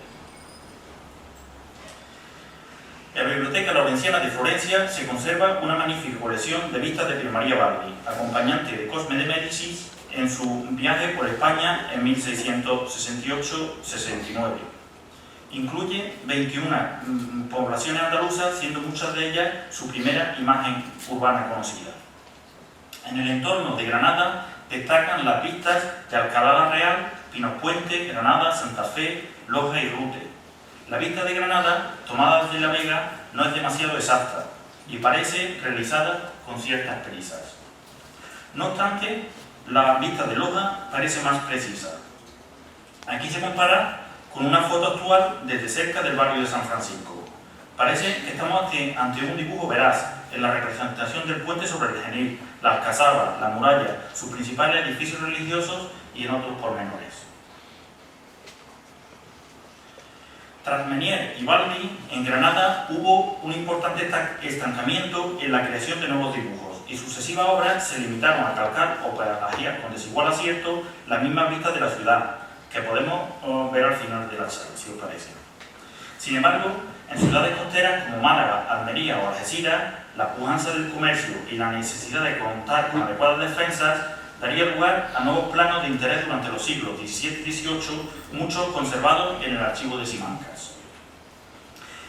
En la Biblioteca Laurenciana de Florencia se conserva una magnífica colección de vistas de Pier Maria Balbi, acompañante de Cosme de Médicis en su viaje por España en 1668-69. Incluye 21 poblaciones andaluzas, siendo muchas de ellas su primera imagen urbana conocida. En el entorno de Granada destacan las vistas de Alcalá la Real, Pinos Puente, Granada, Santa Fe, Loja y Rute. La vista de Granada, tomada desde La Vega, no es demasiado exacta y parece realizada con ciertas prisas. No obstante, la vista de Loja parece más precisa. Aquí se compara con una foto actual desde cerca del barrio de San Francisco. Parece que estamos ante un dibujo veraz en la representación del puente sobre el Genil, la Alcazaba, la muralla, sus principales edificios religiosos y en otros pormenores. Tras Menier y Balbi, en Granada hubo un importante estancamiento en la creación de nuevos dibujos y sucesivas obras se limitaron a calcar o plagiar con desigual acierto las mismas vistas de la ciudad, que podemos ver al final de la charla, si os parece. Sin embargo, en ciudades costeras como Málaga, Almería o Algeciras, la pujanza del comercio y la necesidad de contar con adecuadas defensas daría lugar a nuevos planos de interés durante los siglos XVII y XVIII, muchos conservados en el archivo de Simancas.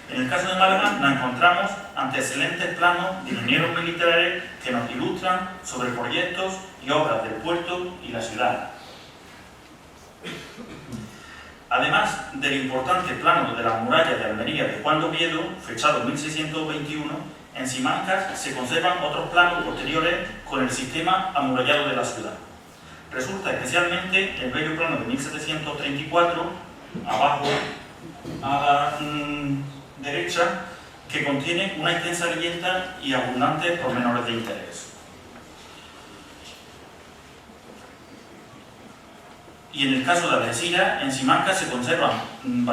En el caso de Málaga nos encontramos ante excelentes planos de ingenieros militares que nos ilustran sobre proyectos y obras del puerto y la ciudad. Además del importante plano de las murallas de Almería de Juan de Oviedo, fechado en 1621, en Simancas se conservan otros planos posteriores con el sistema amurallado de la ciudad. Resulta especialmente el bello plano de 1734, abajo a la derecha, que contiene una extensa leyenda y abundantes pormenores de interés. Y en el caso de Algeciras, en Simancas se conservan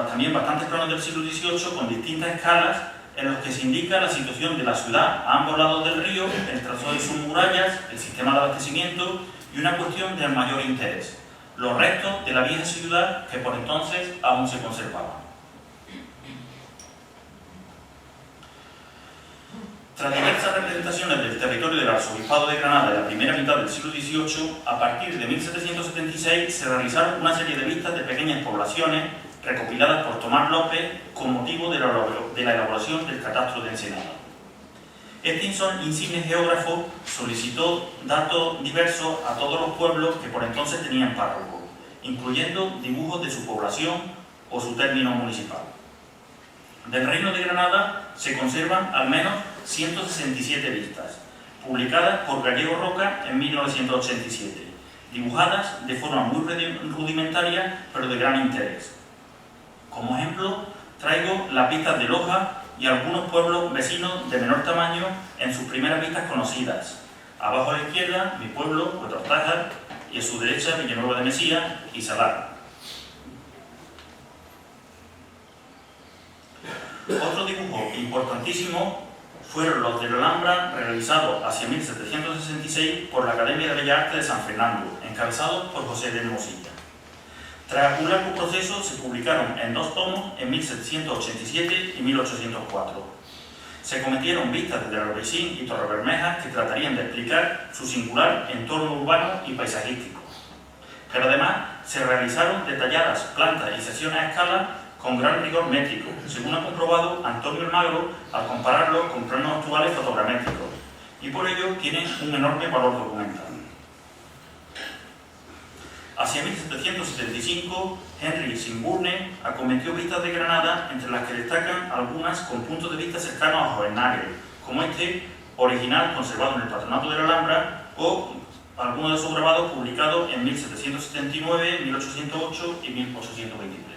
también bastantes planos del siglo XVIII con distintas escalas en los que se indica la situación de la ciudad a ambos lados del río, el trazado de sus murallas, el sistema de abastecimiento y una cuestión de mayor interés: los restos de la vieja ciudad que por entonces aún se conservaban. Tras diversas representaciones del territorio del Arzobispado de Granada en la primera mitad del siglo XVIII, a partir de 1776 se realizaron una serie de vistas de pequeñas poblaciones recopiladas por Tomás López con motivo de la elaboración del catastro de Ensenada. Este insigne geógrafo solicitó datos diversos a todos los pueblos que por entonces tenían párroco, incluyendo dibujos de su población o su término municipal. Del Reino de Granada se conservan al menos 167 vistas, publicadas por Gallego Roca en 1987, dibujadas de forma muy rudimentaria pero de gran interés. Como ejemplo, traigo las vistas de Loja y algunos pueblos vecinos de menor tamaño en sus primeras vistas conocidas. Abajo a la izquierda, mi pueblo, Puerto-Ortájar, y a su derecha, Villanueva de Mesía y Salar. Otro dibujo importantísimo fueron los de la Alhambra, realizados hacia 1766 por la Academia de Bellas Artes de San Fernando, encabezados por José de Hermosilla. Tras un largo proceso, se publicaron en 2 tomos en 1787 y 1804. Se cometieron vistas desde Albaicín y Torrebermeja que tratarían de explicar su singular entorno urbano y paisajístico. Pero además se realizaron detalladas plantas y sesiones a escala con gran rigor métrico, según ha comprobado Antonio Almagro al compararlo con planos actuales fotogramétricos, y por ello tienen un enorme valor documental. Hacia 1775, Henry Simburne acometió vistas de Granada, entre las que destacan algunas con puntos de vista cercanos a Hohenagel, como este original conservado en el Patronato de la Alhambra, o algunos de sus grabados publicados en 1779, 1808 y 1823.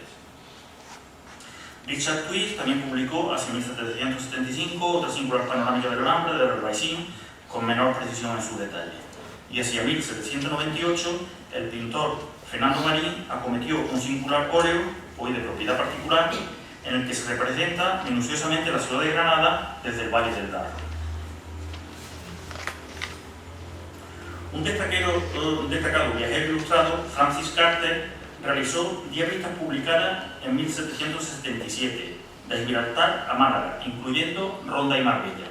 Richard Twist también publicó hacia 1775 otra singular panorámica de la Alhambra de Albaicín, con menor precisión en su detalle. Y hacia 1798, el pintor Fernando Marín acometió un singular óleo, hoy de propiedad particular, en el que se representa minuciosamente la ciudad de Granada desde el Valle del Darro. Un destacado viajero ilustrado, Francis Carter, realizó 10 vistas publicadas en 1777, de Gibraltar a Málaga, incluyendo Ronda y Marbella.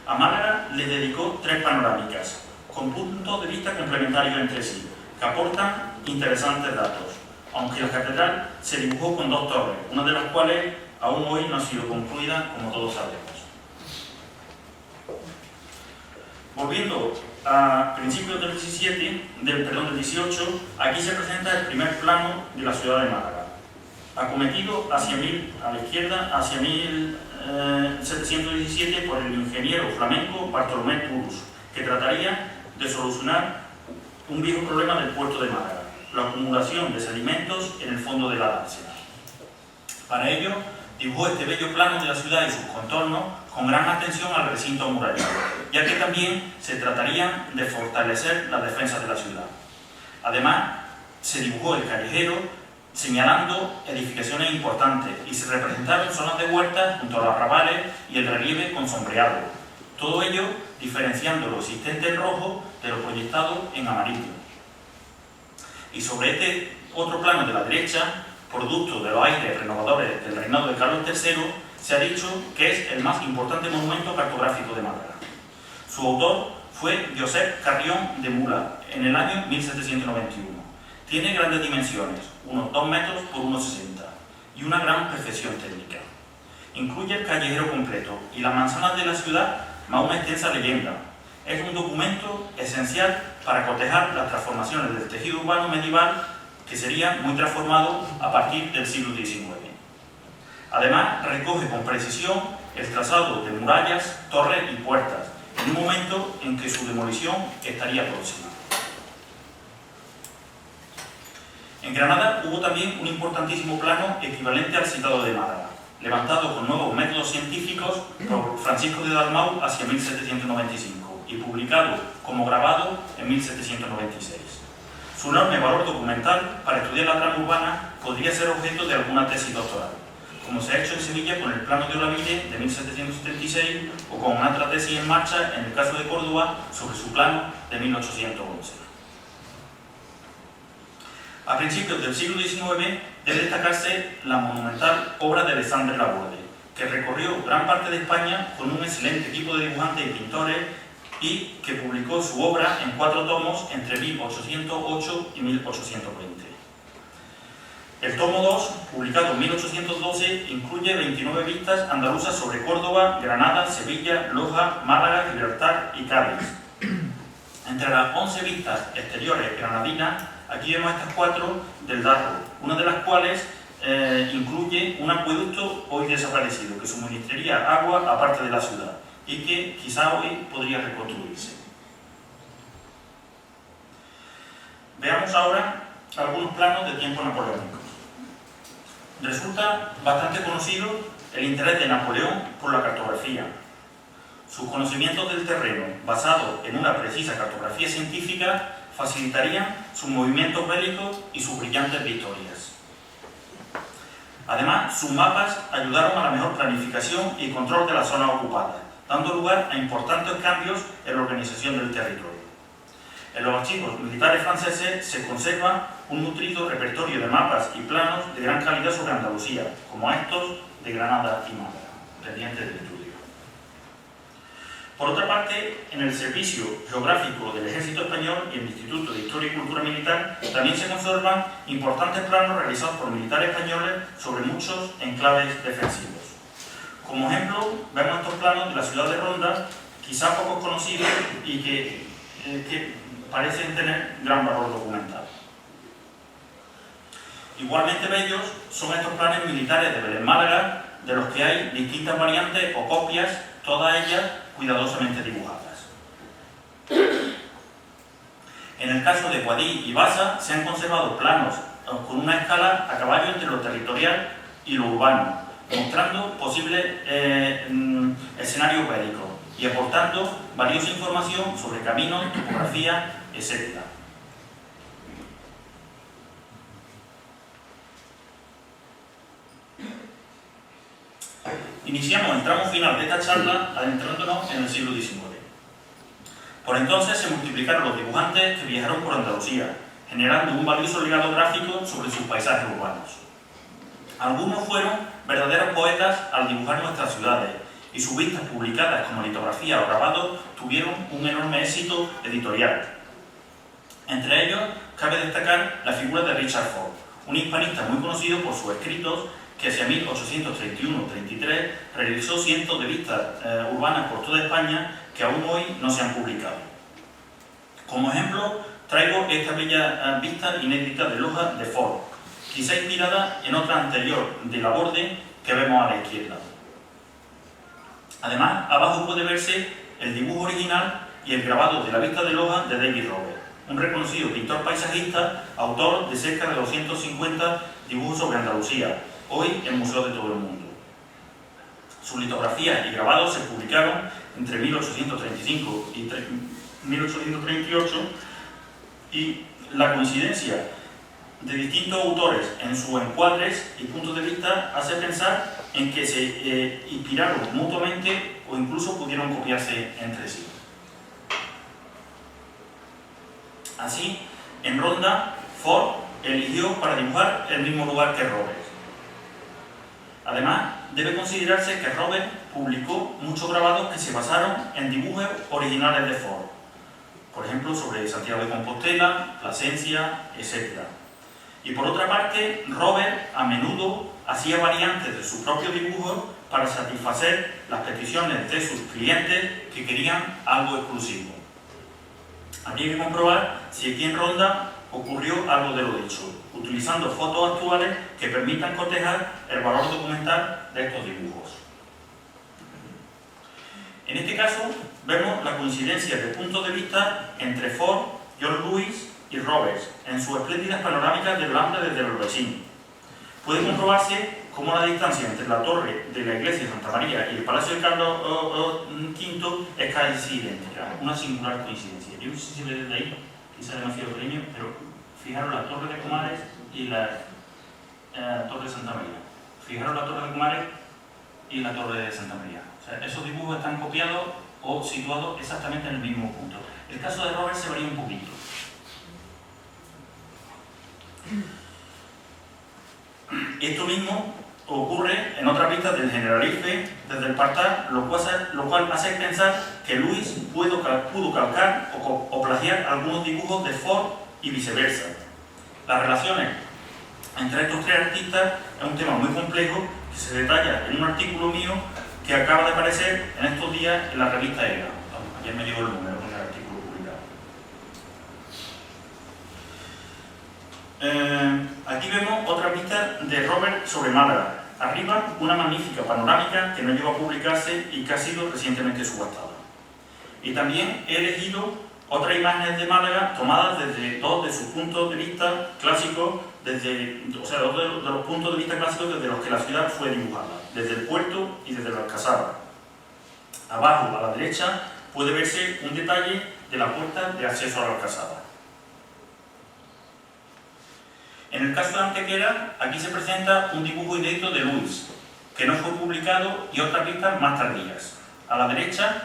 A Málaga le dedicó 3 panorámicas, con puntos de vista complementarios entre sí, que aportan interesantes datos, aunque la catedral se dibujó con 2 torres, una de las cuales aún hoy no ha sido concluida, como todos sabemos. Volviendo a principios del 18, aquí se presenta el primer plano de la ciudad de Málaga, acometido a la izquierda hacia 1717 por el ingeniero flamenco Bartolomé Turus, que trataría de solucionar un viejo problema del puerto de Málaga, la acumulación de sedimentos en el fondo de la dársena. Para ello, dibujó este bello plano de la ciudad y sus contornos con gran atención al recinto amurallado, ya que también se trataría de fortalecer las defensas de la ciudad. Además, se dibujó el callejero señalando edificaciones importantes y se representaron zonas de huertas junto a los arrabales y el relieve con sombreado, todo ello diferenciando lo existente en rojo de lo proyectado en amarillo. Y sobre este otro plano de la derecha, producto de los aires renovadores del reinado de Carlos III, se ha dicho que es el más importante monumento cartográfico de Málaga. Su autor fue Josep Carrión de Mula, en el año 1791. Tiene grandes dimensiones, unos 2 metros por 1,60, y una gran perfección técnica. Incluye el callejero completo y las manzanas de la ciudad más una extensa leyenda. Es un documento esencial para cotejar las transformaciones del tejido urbano medieval que sería muy transformado a partir del siglo XIX. Además, recoge con precisión el trazado de murallas, torres y puertas, en un momento en que su demolición estaría próxima. En Granada hubo también un importantísimo plano equivalente al citado de Málaga, levantado con nuevos métodos científicos por Francisco de Dalmau hacia 1795 y publicado como grabado en 1796. Su enorme valor documental para estudiar la trama urbana podría ser objeto de alguna tesis doctoral, como se ha hecho en Sevilla con el Plano de Olavide de 1776 o con otra tesis en marcha en el caso de Córdoba sobre su plano de 1811. A principios del siglo XIX debe destacarse la monumental obra de Alexandre Laborde, que recorrió gran parte de España con un excelente equipo de dibujantes y pintores y que publicó su obra en 4 tomos entre 1808 y 1820. El tomo 2, publicado en 1812, incluye 29 vistas andaluzas sobre Córdoba, Granada, Sevilla, Loja, Málaga, Gibraltar y Cádiz. Entre las 11 vistas exteriores granadinas, aquí vemos estas 4 del Darro, una de las cuales incluye un acueducto hoy desaparecido que suministraría agua a parte de la ciudad y que quizá hoy podría reconstruirse. Veamos ahora algunos planos de tiempo napoleónico. Resulta bastante conocido el interés de Napoleón por la cartografía. Sus conocimientos del terreno, basados en una precisa cartografía científica, facilitarían sus movimientos bélicos y sus brillantes victorias. Además, sus mapas ayudaron a la mejor planificación y control de las zonas ocupadas, dando lugar a importantes cambios en la organización del territorio. En los archivos militares franceses se conserva un nutrido repertorio de mapas y planos de gran calidad sobre Andalucía, como estos de Granada y Málaga, pendientes del estudio. Por otra parte, en el Servicio Geográfico del Ejército Español y el Instituto de Historia y Cultura Militar también se conservan importantes planos realizados por militares españoles sobre muchos enclaves defensivos. Como ejemplo, vemos estos planos de la ciudad de Ronda, quizá poco conocidos y que parecen tener gran valor documental. Igualmente bellos son estos planes militares de Belén Málaga, de los que hay distintas variantes o copias, todas ellas cuidadosamente dibujadas. En el caso de Guadix y Baza se han conservado planos con una escala a caballo entre lo territorial y lo urbano, mostrando posibles escenarios bélicos y aportando valiosa información sobre caminos, topografía, etc. Iniciamos el tramo final de esta charla adentrándonos en el siglo XIX. Por entonces se multiplicaron los dibujantes que viajaron por Andalucía, generando un valioso legado gráfico sobre sus paisajes urbanos. Algunos fueron verdaderos poetas al dibujar nuestras ciudades, y sus vistas publicadas como litografía o grabados tuvieron un enorme éxito editorial. Entre ellos, cabe destacar la figura de Richard Ford, un hispanista muy conocido por sus escritos que hacia 1831-33 realizó cientos de vistas urbanas por toda España que aún hoy no se han publicado. Como ejemplo, traigo esta bella vista inédita de Loja de Ford, quizá inspirada en otra anterior de Laborde que vemos a la izquierda. Además, abajo puede verse el dibujo original y el grabado de la vista de Loja de David Roberts, un reconocido pintor paisajista, autor de cerca de 250 dibujos sobre Andalucía, hoy en museos de todo el mundo. Sus litografías y grabados se publicaron entre 1835 y 1838 y la coincidencia de distintos autores en sus encuadres y puntos de vista hace pensar en que se inspiraron mutuamente o incluso pudieron copiarse entre sí. Así, en Ronda, Ford eligió para dibujar el mismo lugar que Roberts. Además, debe considerarse que Roberts publicó muchos grabados que se basaron en dibujos originales de Ford, por ejemplo, sobre Santiago de Compostela, Plasencia, etc. Y por otra parte, Roberts a menudo hacía variantes de sus propios dibujos para satisfacer las peticiones de sus clientes que querían algo exclusivo. Habría que comprobar si aquí en Ronda ocurrió algo de lo dicho, utilizando fotos actuales que permitan cotejar el valor documental de estos dibujos. En este caso, vemos la coincidencia de puntos de vista entre Ford, John Lewis y Roberts en sus espléndidas panorámicas de Alhambra desde los vecinos. Puede comprobarse cómo la distancia entre la torre de la iglesia de Santa María y el Palacio de Carlos V es casi idéntica, una singular coincidencia. Yo no sé si se ve desde ahí, quizá demasiado pequeño, pero fijaros la torre de Comares y la torre de Santa María. Fijaros la torre de Comares y la torre de Santa María. O sea, esos dibujos están copiados o situados exactamente en el mismo punto. El caso de Roberts se varía un poquito. Esto mismo ocurre en otras vistas del Generalife desde el Partal, lo cual hace pensar que Lewis pudo calcar o plagiar algunos dibujos de Ford y viceversa. Las relaciones entre estos tres artistas es un tema muy complejo que se detalla en un artículo mío que acaba de aparecer en estos días en la revista EGA. Ayer me llegó el número con el artículo publicado. Aquí vemos otra pista de Robert sobre Málaga. Arriba, una magnífica panorámica que no llegó a publicarse y que ha sido recientemente subastada. Y también he elegido otras imágenes de Málaga tomadas desde dos de sus puntos de vista clásicos, dos de los puntos de vista clásicos desde los que la ciudad fue dibujada, desde el puerto y desde la Alcazaba. Abajo, a la derecha, puede verse un detalle de la puerta de acceso a la Alcazaba. En el caso de Antequera, aquí se presenta un dibujo inédito de Lewis, que no fue publicado, y otras pistas más tardías. A la derecha,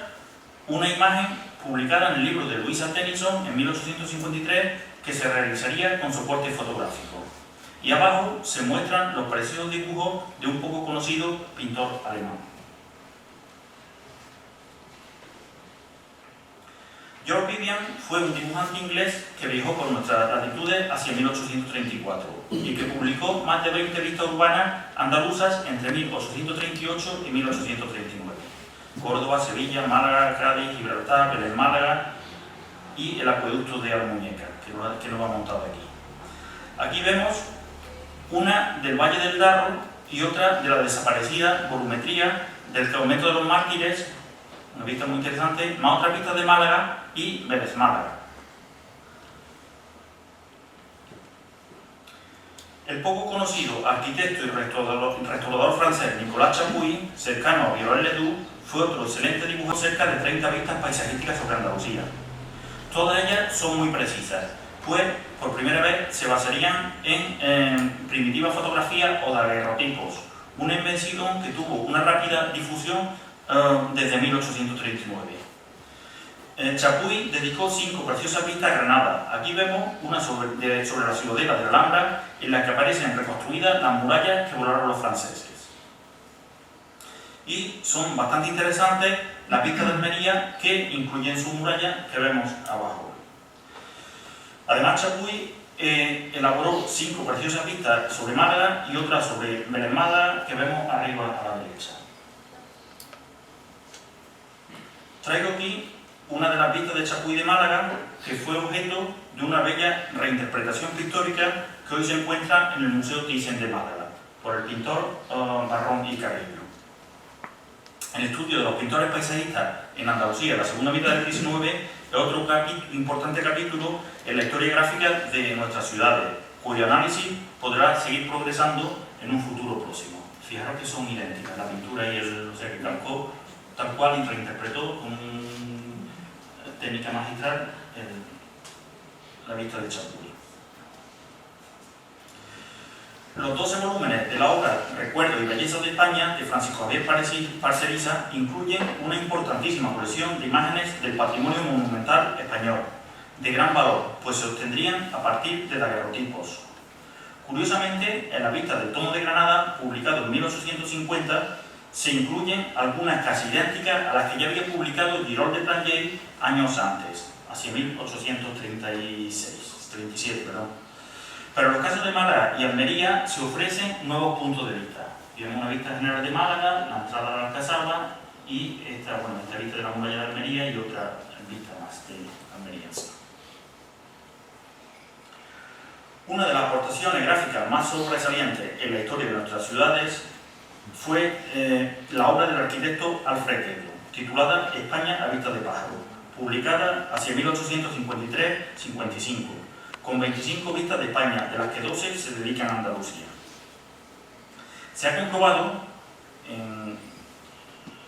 una imagen publicada en el libro de Louisa Tennyson en 1853, que se realizaría con soporte fotográfico. Y abajo se muestran los parecidos dibujos de un poco conocido pintor alemán. George Vivian fue un dibujante inglés que viajó por nuestras latitudes hacia 1834 y que publicó más de 20 vistas urbanas andaluzas entre 1838 y 1839. Córdoba, Sevilla, Málaga, Cádiz, Gibraltar, Belén, Málaga y el acueducto de Almuñécar, que nos ha montado aquí. Aquí vemos una del Valle del Darro y otra de la desaparecida volumetría del Convento de los Mártires, una vista muy interesante, más otras vistas de Málaga y Vélez Málaga. El poco conocido arquitecto y restaurador francés Nicolas Chapuis, cercano a Viollet-le-Duc, fue otro excelente dibujo cerca de 30 vistas paisajísticas sobre Andalucía. Todas ellas son muy precisas, pues por primera vez se basarían en primitiva fotografía o daguerrotipos, una invención que tuvo una rápida difusión desde 1839. Chapuis dedicó 5 preciosas vistas a Granada. Aquí vemos una sobre la ciudadela de Alhambra, en la que aparecen reconstruidas las murallas que volaron los franceses. Y son bastante interesantes las vistas de Almería, que incluyen sus murallas que vemos abajo. Además, Chapuis elaboró 5 preciosas vistas sobre Málaga y otra sobre Belén Málaga, que vemos arriba a la derecha. Traigo aquí una de las vistas de Chapuis de Málaga, que fue objeto de una bella reinterpretación pictórica que hoy se encuentra en el Museo Thyssen de Málaga, por el pintor Barrón y Carreño. El estudio de los pintores paisajistas en Andalucía, la segunda mitad del XIX, es otro importante capítulo en la historia gráfica de nuestras ciudades, cuyo análisis podrá seguir progresando en un futuro próximo. Fijaros que son idénticas, la pintura y que calcó tal cual y reinterpretó con técnica magistral la vista de Chapuis. Los 12 volúmenes de la obra Recuerdos y Bellezas de España de Francisco Javier Parcerisa incluyen una importantísima colección de imágenes del patrimonio monumental español, de gran valor, pues se obtendrían a partir de daguerrotipos. Curiosamente, en la vista del Tomo de Granada, publicado en 1850, se incluyen algunas casi idénticas a las que ya había publicado Girold de Plangey años antes, hacia 1837. Pero en los casos de Málaga y Almería se ofrecen nuevos puntos de vista. Tenemos una vista general de Málaga, la entrada a la Alcazaba y esta vista de la muralla de Almería y otra vista más de Almería. Una de las aportaciones gráficas más sobresalientes en la historia de nuestras ciudades fue la obra del arquitecto Alfred Guedon, titulada España a vista de pájaro, publicada hacia 1853-55, con 25 vistas de España, de las que 12 se dedican a Andalucía. Se ha comprobado, en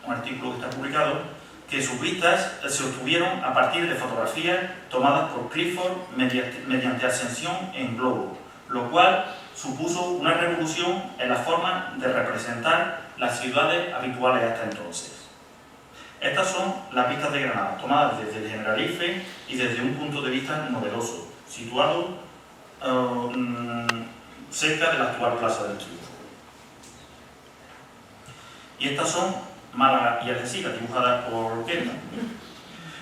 un artículo que está publicado, que sus vistas se obtuvieron a partir de fotografías tomadas por Clifford mediante ascensión en globo, lo cual supuso una revolución en la forma de representar las ciudades habituales hasta entonces. Estas son las vistas de Granada, tomadas desde el Generalife y desde un punto de vista novedoso, situado cerca de la actual Plaza del Triunfo. Y estas son Málaga y Algeciras, dibujadas por Guedon.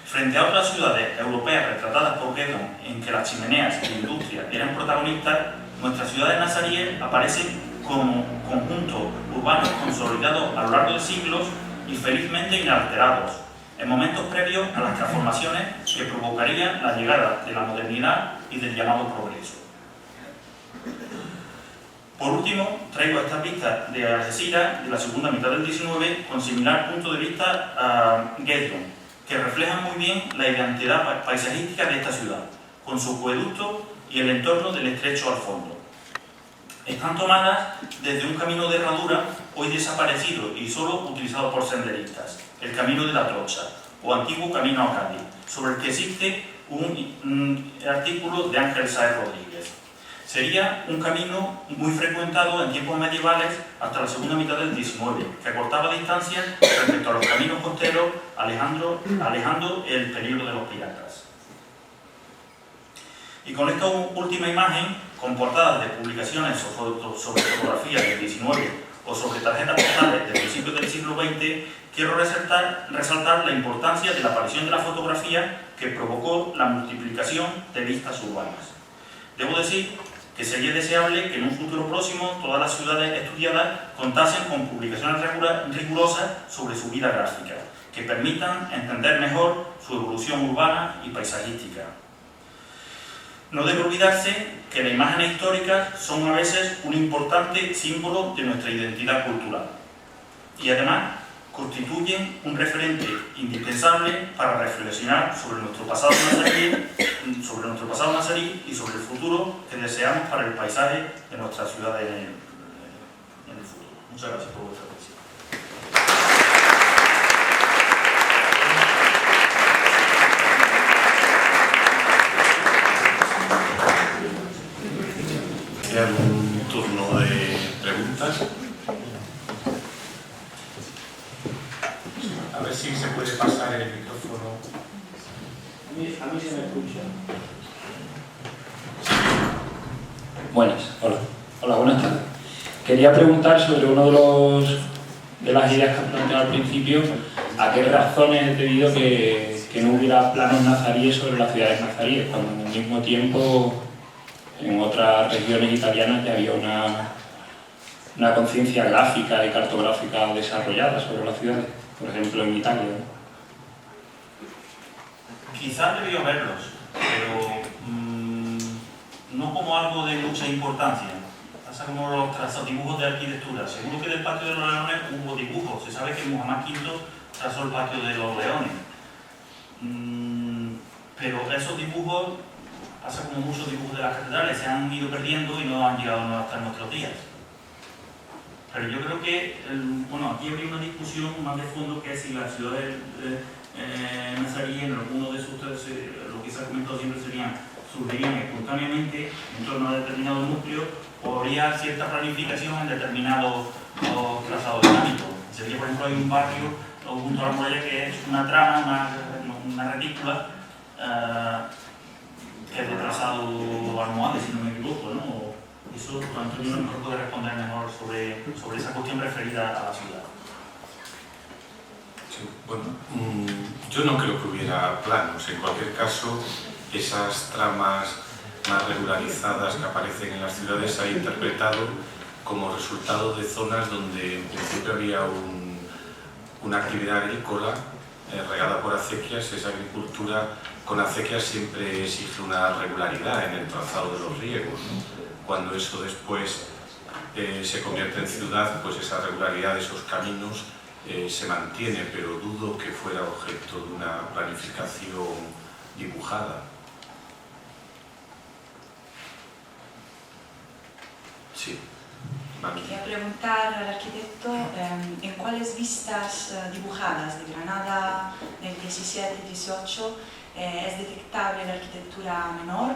Frente a otras ciudades europeas retratadas por Guedon, en que las chimeneas de industria eran protagonistas, nuestras ciudades nazaríes aparecen como conjuntos urbanos consolidados a lo largo de siglos y felizmente inalterados, en momentos previos a las transformaciones que provocarían la llegada de la modernidad y del llamado progreso. Por último, traigo estas vistas de Algeciras de la segunda mitad del XIX con similar punto de vista a Guedon, que reflejan muy bien la identidad paisajística de esta ciudad, con su acueducto y el entorno del estrecho al fondo. Están tomadas desde un camino de herradura hoy desaparecido y solo utilizado por senderistas, el Camino de la Trocha, o antiguo Camino a Cádiz, sobre el que existe un artículo de Ángel Sáez Rodríguez. Sería un camino muy frecuentado en tiempos medievales hasta la segunda mitad del XIX, que acortaba distancias respecto a los caminos costeros, alejando el peligro de los piratas. Y con esta última imagen, con portadas de publicaciones sobre fotografía del XIX o sobre tarjetas postales de principios del siglo XX, quiero resaltar la importancia de la aparición de la fotografía que provocó la multiplicación de vistas urbanas. Debo decir que sería deseable que en un futuro próximo todas las ciudades estudiadas contasen con publicaciones rigurosas sobre su vida gráfica, que permitan entender mejor su evolución urbana y paisajística. No debe olvidarse que las imágenes históricas son a veces un importante símbolo de nuestra identidad cultural y además constituyen un referente indispensable para reflexionar sobre nuestro pasado nazarí y sobre el futuro que deseamos para el paisaje de nuestras ciudades en el futuro. Muchas gracias por vuestra atención. Queda un turno de preguntas. A ver si se puede pasar el micrófono. A mí se me escucha. Buenas, hola, buenas tardes. Quería preguntar sobre uno de las ideas que has planteado al principio, a qué razones es debido que no hubiera planos nazaríes sobre las ciudades nazaríes, cuando en el mismo tiempo en otras regiones italianas ya había una conciencia gráfica y cartográfica desarrollada sobre las ciudades, por ejemplo en Italia, ¿no? Quizás debió haberlos, pero no como algo de mucha importancia. Pasa como los dibujos de arquitectura. Seguro que del Patio de los Leones hubo dibujos. Se sabe que Muhammad V trazó el Patio de los Leones. Pero esos dibujos, pasa como muchos dibujos de las catedrales, se han ido perdiendo y no han llegado hasta nuestros días. Pero yo creo que, aquí habría una discusión más de fondo, que es si las ciudades nazaríes, en alguno de sus lo que se ha comentado siempre surgirían espontáneamente en torno a determinado núcleo, o habría cierta planificación en determinados trazados dinámicos. Sería, por ejemplo, hay un barrio junto a la muralla que es una trama, una retícula, que es de trazado almohade, si no me equivoco, ¿no? Eso Antonio nos puede responder mejor sobre esa cuestión referida a la ciudad. Sí, bueno, yo no creo que hubiera planos. En cualquier caso, esas tramas más regularizadas que aparecen en las ciudades se han interpretado como resultado de zonas donde en principio había una actividad agrícola regada por acequias. Esa agricultura con acequias siempre exige una regularidad en el trazado de los riegos, ¿no? Cuando eso después se convierte en ciudad, pues esa regularidad de esos caminos se mantiene, pero dudo que fuera objeto de una planificación dibujada. Sí. Quería preguntar al arquitecto en cuáles vistas dibujadas de Granada del 17-18 es detectable la arquitectura menor,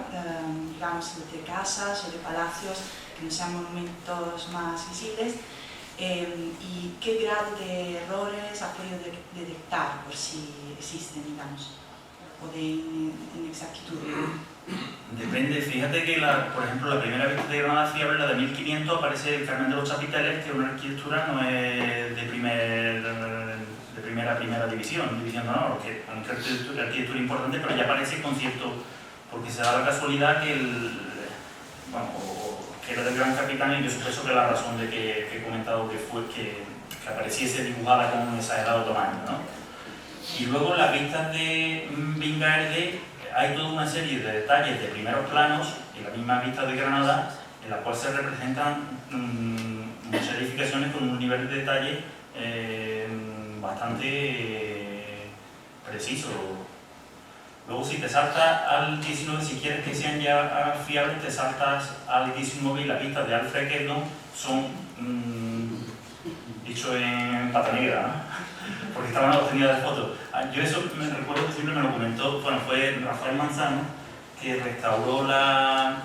digamos de casas o de palacios que no sean monumentos más visibles, y qué grado de errores ha podido detectar, por si existen, digamos, o de inexactitud. Depende, fíjate que, por ejemplo, la primera vista de Granada fiable, la de 1500, aparece el Carmen de los Chapiteles, que una arquitectura no es de primera división de honor, que es una arquitectura importante, pero ya aparece con cierto, porque se da la casualidad que que era del Gran Capitán, y yo supongo que la razón de que he comentado que fue que apareciese dibujada con un exagerado tamaño, ¿no? Y luego en las vistas de Vingaerde hay toda una serie de detalles de primeros planos en la misma vista de Granada, en la cual se representan muchas edificaciones con un nivel de detalle bastante preciso. Luego, si te saltas al 19, si quieres que sean ya fiables, te saltas al 19 y las vistas de Alfred Guénon son dicho en pata negra, ¿no? Porque estaban obtenidas de fotos. Yo eso me recuerdo que siempre me lo comentó, bueno, fue Rafael Manzano, que restauró la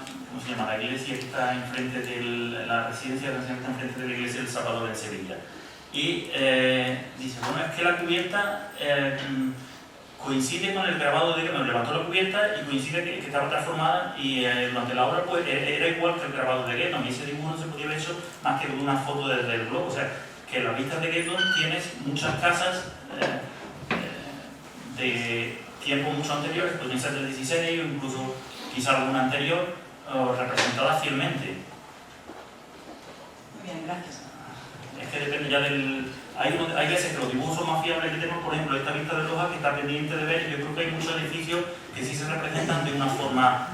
iglesia que está enfrente de la residencia de ancianos, está enfrente de la iglesia del Salvador en Sevilla. Y dice, bueno, es que la cubierta coincide con el grabado de que me levantó la cubierta y coincide que estaba transformada, y durante la obra pues era igual que el grabado de Guénon, y ese dibujo no se podía haber hecho más que con una foto desde el globo. O sea, que en las vistas de Guénon tienes muchas casas de tiempos mucho anteriores, pueden ser del 16 o incluso quizá alguna anterior, representadas fielmente. Muy bien, gracias. Es que depende ya del... Hay veces que los dibujos son más fiables que tenemos, por ejemplo, esta vista de Loja que está pendiente de ver. Yo creo que hay muchos edificios que sí se representan de una forma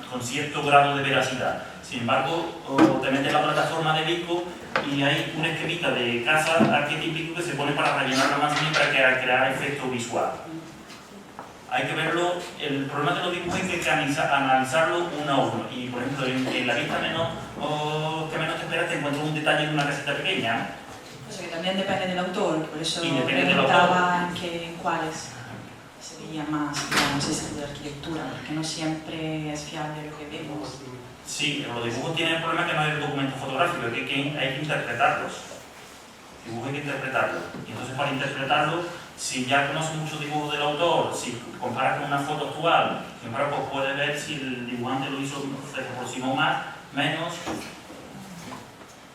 con cierto grado de veracidad. Sin embargo, te metes en la plataforma de Vico y hay una esquemita de casa arquetípico que se pone para rellenar la manzana y para crear efecto visual. Hay que verlo, el problema de los dibujos es que hay que analizarlo uno a uno. Y por ejemplo, en la vista que menos te esperas, te encuentras un detalle en una caseta pequeña. Pues que también depende del autor, por eso preguntaba en cuáles se veía más, digamos, ese tipo de arquitectura, porque no siempre es fiable lo que vemos. Sí, los dibujos tienen el problema que no es el documento fotográfico, es que hay que interpretarlos. Dibujos hay que interpretarlos. Y entonces, para interpretarlos, si ya conoces muchos dibujos del autor, si comparas con una foto actual, siempre pues puedes ver si el dibujante lo hizo, se aproximó más, menos.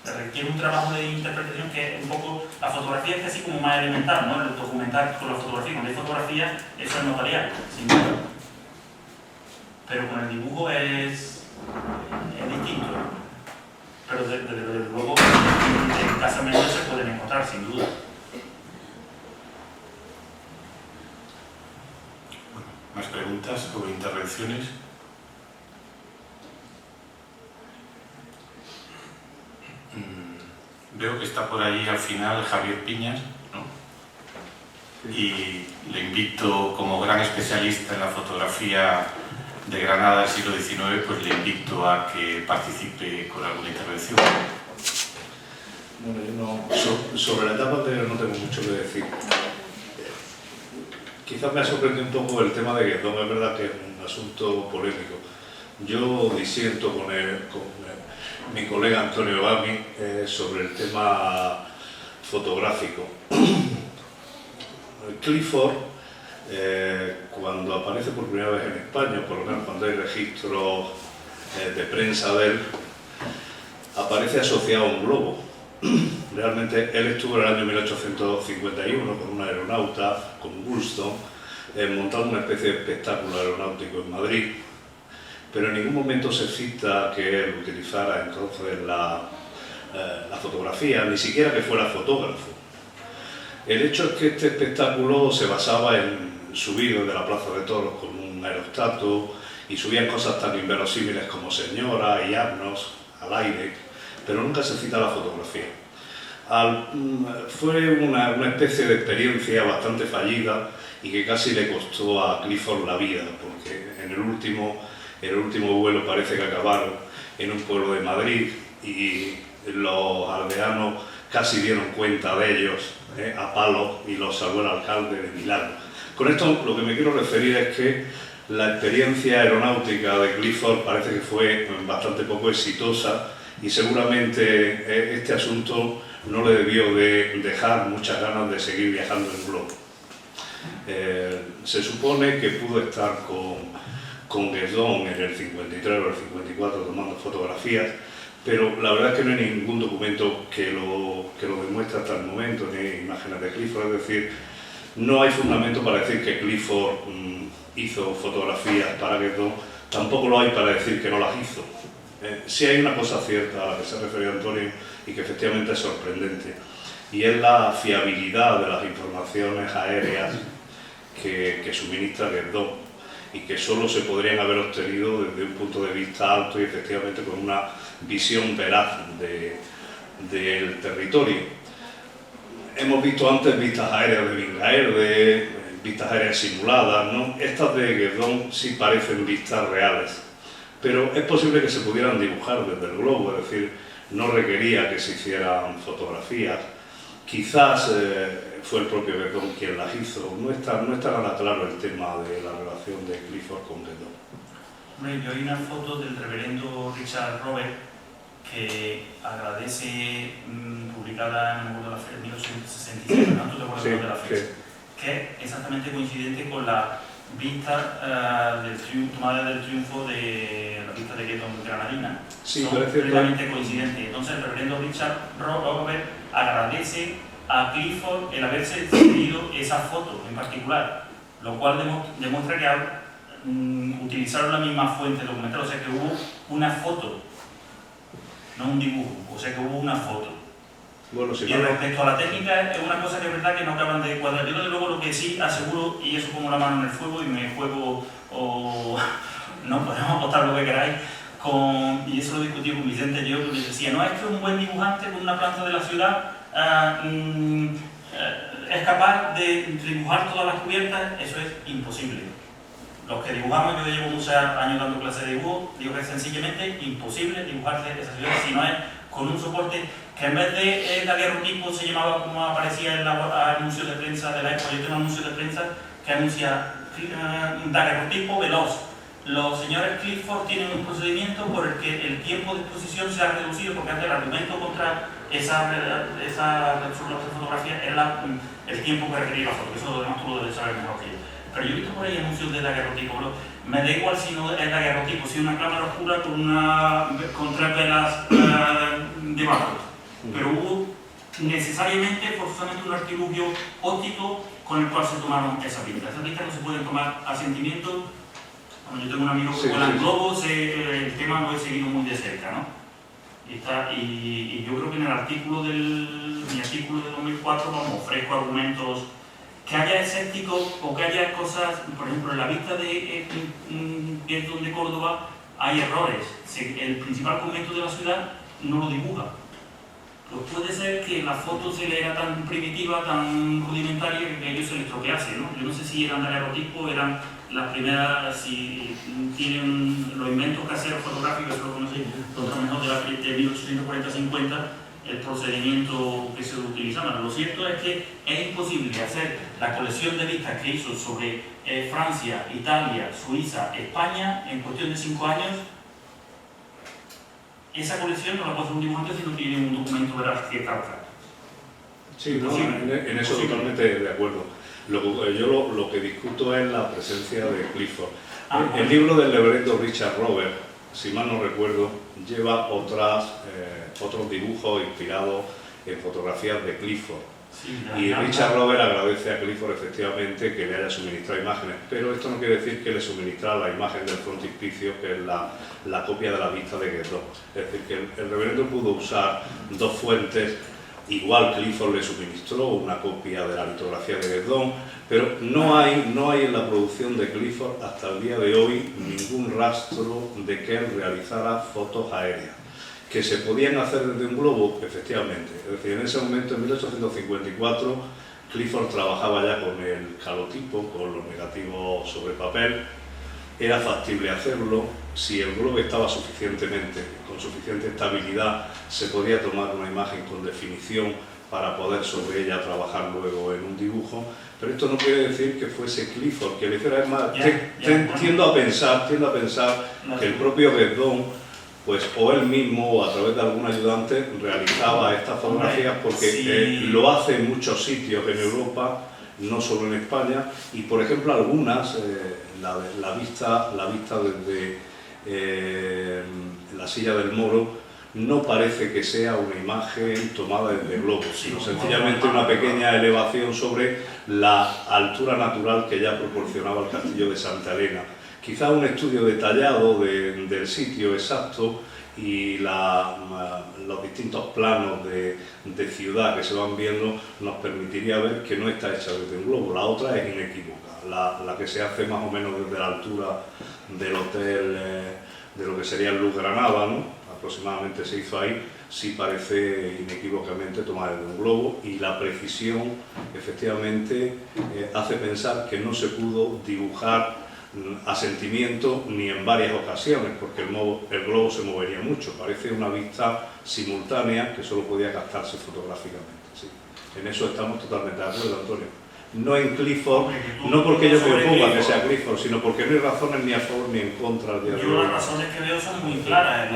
Se requiere un trabajo de interpretación que es un poco... La fotografía es así como más elemental, ¿no? El documental con la fotografía. Cuando hay fotografía, eso es notarial, sin duda. Pero con el dibujo es distinto. Pero desde luego en casas menores se pueden encontrar, sin duda. Bueno, ¿más preguntas o intervenciones? Veo que está por ahí al final Javier Piñas, ¿no? Y le invito, como gran especialista en la fotografía de Granada del siglo XIX, pues le invito a que participe con alguna intervención. Bueno, yo sobre la etapa anterior no tengo mucho que decir. Quizás me ha sorprendido un poco el tema de Guénon, es verdad que es un asunto polémico. Yo disiento con mi colega Antonio Gami sobre el tema fotográfico. Clifford, cuando aparece por primera vez en España, por lo menos cuando hay registros de prensa de él, aparece asociado a un globo. Realmente él estuvo en el año 1851 con un aeronauta, con Woolston, montando una especie de espectáculo aeronáutico en Madrid, pero en ningún momento se cita que él utilizara entonces la fotografía, ni siquiera que fuera fotógrafo. El hecho es que este espectáculo se basaba en subir desde la Plaza de Toros con un aerostato y subían cosas tan inverosímiles como señoras y asnos al aire, pero nunca se cita la fotografía. Fue una especie de experiencia bastante fallida y que casi le costó a Clifford la vida, porque en el último vuelo parece que acabaron en un pueblo de Madrid y los aldeanos casi dieron cuenta de ellos a palos y los salvó el alcalde de Milán. Con esto lo que me quiero referir es que la experiencia aeronáutica de Clifford parece que fue bastante poco exitosa y seguramente este asunto no le debió de dejar muchas ganas de seguir viajando en globo. Se supone que pudo estar con Guesdon en el 53 o el 54 tomando fotografías, pero la verdad es que no hay ningún documento que lo demuestre hasta el momento, ni imágenes de Clifford, es decir, no hay fundamento para decir que Clifford hizo fotografías para Guesdon, tampoco lo hay para decir que no las hizo. Sí hay una cosa cierta a la que se refería Antonio y que efectivamente es sorprendente, y es la fiabilidad de las informaciones aéreas que suministra Guesdon y que solo se podrían haber obtenido desde un punto de vista alto y efectivamente con una visión veraz del territorio. Hemos visto antes vistas aéreas de Bingaer, de vistas aéreas simuladas, ¿no? Estas de Guesdon sí parecen vistas reales, pero es posible que se pudieran dibujar desde el globo, es decir, no requería que se hicieran fotografías. Quizás fue el propio Guesdon quien las hizo. No está nada claro el tema de la relación de Clifford con Guesdon. Hombre, yo hay una foto del reverendo Richard Robert que agradece, publicada en el Mundo de la Fe de 1867, ¿no? ¿Tú te acuerdas de la fecha? Que es exactamente coincidente con la vista tomada del triunfo de la vista de Guesdon granadina. Sí, son completamente coincidentes. Entonces el reverendo Richard Robert agradece a Clifford el haberse cedido esa foto en particular, lo cual demuestra que utilizaron la misma fuente documental, o sea que hubo una foto, no un dibujo, o sea que hubo una foto. Bueno, si y respecto a la técnica, es una cosa que es verdad que no acaban de cuadrar. Yo desde luego lo que sí aseguro, y eso como la mano en el fuego y me juego, o no podemos apostar lo que queráis, y eso lo discutí con Vicente yo, que le decía, no es que un buen dibujante con una planta de la ciudad es capaz de dibujar todas las cubiertas, eso es imposible. Los que dibujamos, yo llevo muchos años dando clases de dibujo, digo que es sencillamente imposible dibujarse esa ciudad si no es con un soporte que en vez de daguerrotipo se llamaba como aparecía en el anuncio de prensa de la época. Yo tengo un anuncio de prensa que anuncia daguerrotipo veloz. Los señores Clifford tienen un procedimiento por el que el tiempo de exposición se ha reducido, porque antes el argumento contra esa fotografía era el tiempo que requería la foto, eso lo demás tú lo debes saber mejor que yo. Pero yo he visto por ahí anuncios de daguerrotipo, me da igual si no es daguerrotipo, si es una cámara oscura con 3 velas debajo, pero hubo necesariamente, forzosamente, un artilugio óptico con el cual se tomaron esas pistas. Esas pistas no se pueden tomar a sentimiento. Bueno, yo tengo un amigo que vuela en globo, el tema lo he seguido muy de cerca, ¿no? Y yo creo que en mi artículo de 2004 ofrezco argumentos que haya escépticos o que haya cosas, por ejemplo, en la vista de Guesdon de Córdoba hay errores. El principal convento de la ciudad no lo dibuja. Pues puede ser que la foto se le era tan primitiva, tan rudimentaria, que a ellos se les troquease, ¿no? Yo no sé si eran daguerrotipo, eran las primeras, si tienen los inventos caseros fotográficos, eso lo conocí, lo mejor de 1840-50, el procedimiento que se utilizaba. Lo cierto es que es imposible hacer la colección de vistas que hizo sobre Francia, Italia, Suiza, España en cuestión de 5 años. Esa colección no la puede hacer un dibujante si no tiene un documento veraz que trata. Sí, no, en eso totalmente de acuerdo. Yo lo que discuto es la presencia de Clifford. El libro del reverendo Richard Robert, si mal no recuerdo, lleva otros dibujos inspirados en fotografías de Clifford. Sí, y Richard Rober agradece a Clifford efectivamente que le haya suministrado imágenes, pero esto no quiere decir que le suministrara la imagen del frontispicio, que es la copia de la vista de Guédon. Es decir, que el reverendo pudo usar dos fuentes. Igual Clifford le suministró una copia de la litografía de Guédon, pero no hay en la producción de Clifford hasta el día de hoy ningún rastro de que él realizara fotos aéreas. Que se podían hacer desde un globo, efectivamente. Es decir, en ese momento, en 1854, Clifford trabajaba ya con el calotipo, con los negativos sobre papel. Era factible hacerlo. Si el globo estaba con suficiente estabilidad, se podía tomar una imagen con definición para poder sobre ella trabajar luego en un dibujo. Pero esto no quiere decir que fuese Clifford que le hiciera. Es más, tiendo a pensar que el propio Guédon, pues o él mismo o a través de algún ayudante realizaba estas fotografías, porque lo hace en muchos sitios en Europa, no solo en España, y por ejemplo algunas, la vista desde la silla del Moro no parece que sea una imagen tomada desde el globo, sino sencillamente una pequeña elevación sobre la altura natural que ya proporcionaba el castillo de Santa Elena. Quizá un estudio detallado del sitio exacto y los distintos planos de ciudad que se van viendo nos permitiría ver que no está hecha desde un globo. La otra es inequívoca, la que se hace más o menos desde la altura del hotel, de lo que sería el Luz Granada, ¿no? Aproximadamente se hizo ahí, sí parece inequívocamente tomada desde un globo, y la precisión efectivamente hace pensar que no se pudo dibujar a sentimiento ni en varias ocasiones, porque el globo se movería mucho. Parece una vista simultánea que solo podía captarse fotográficamente. Sí. En eso estamos totalmente de acuerdo, Antonio. No en Clifford, no porque yo me oponga que sea Clifford, sino porque no hay razones ni a favor ni en contra. Yo las razones que veo son muy claras.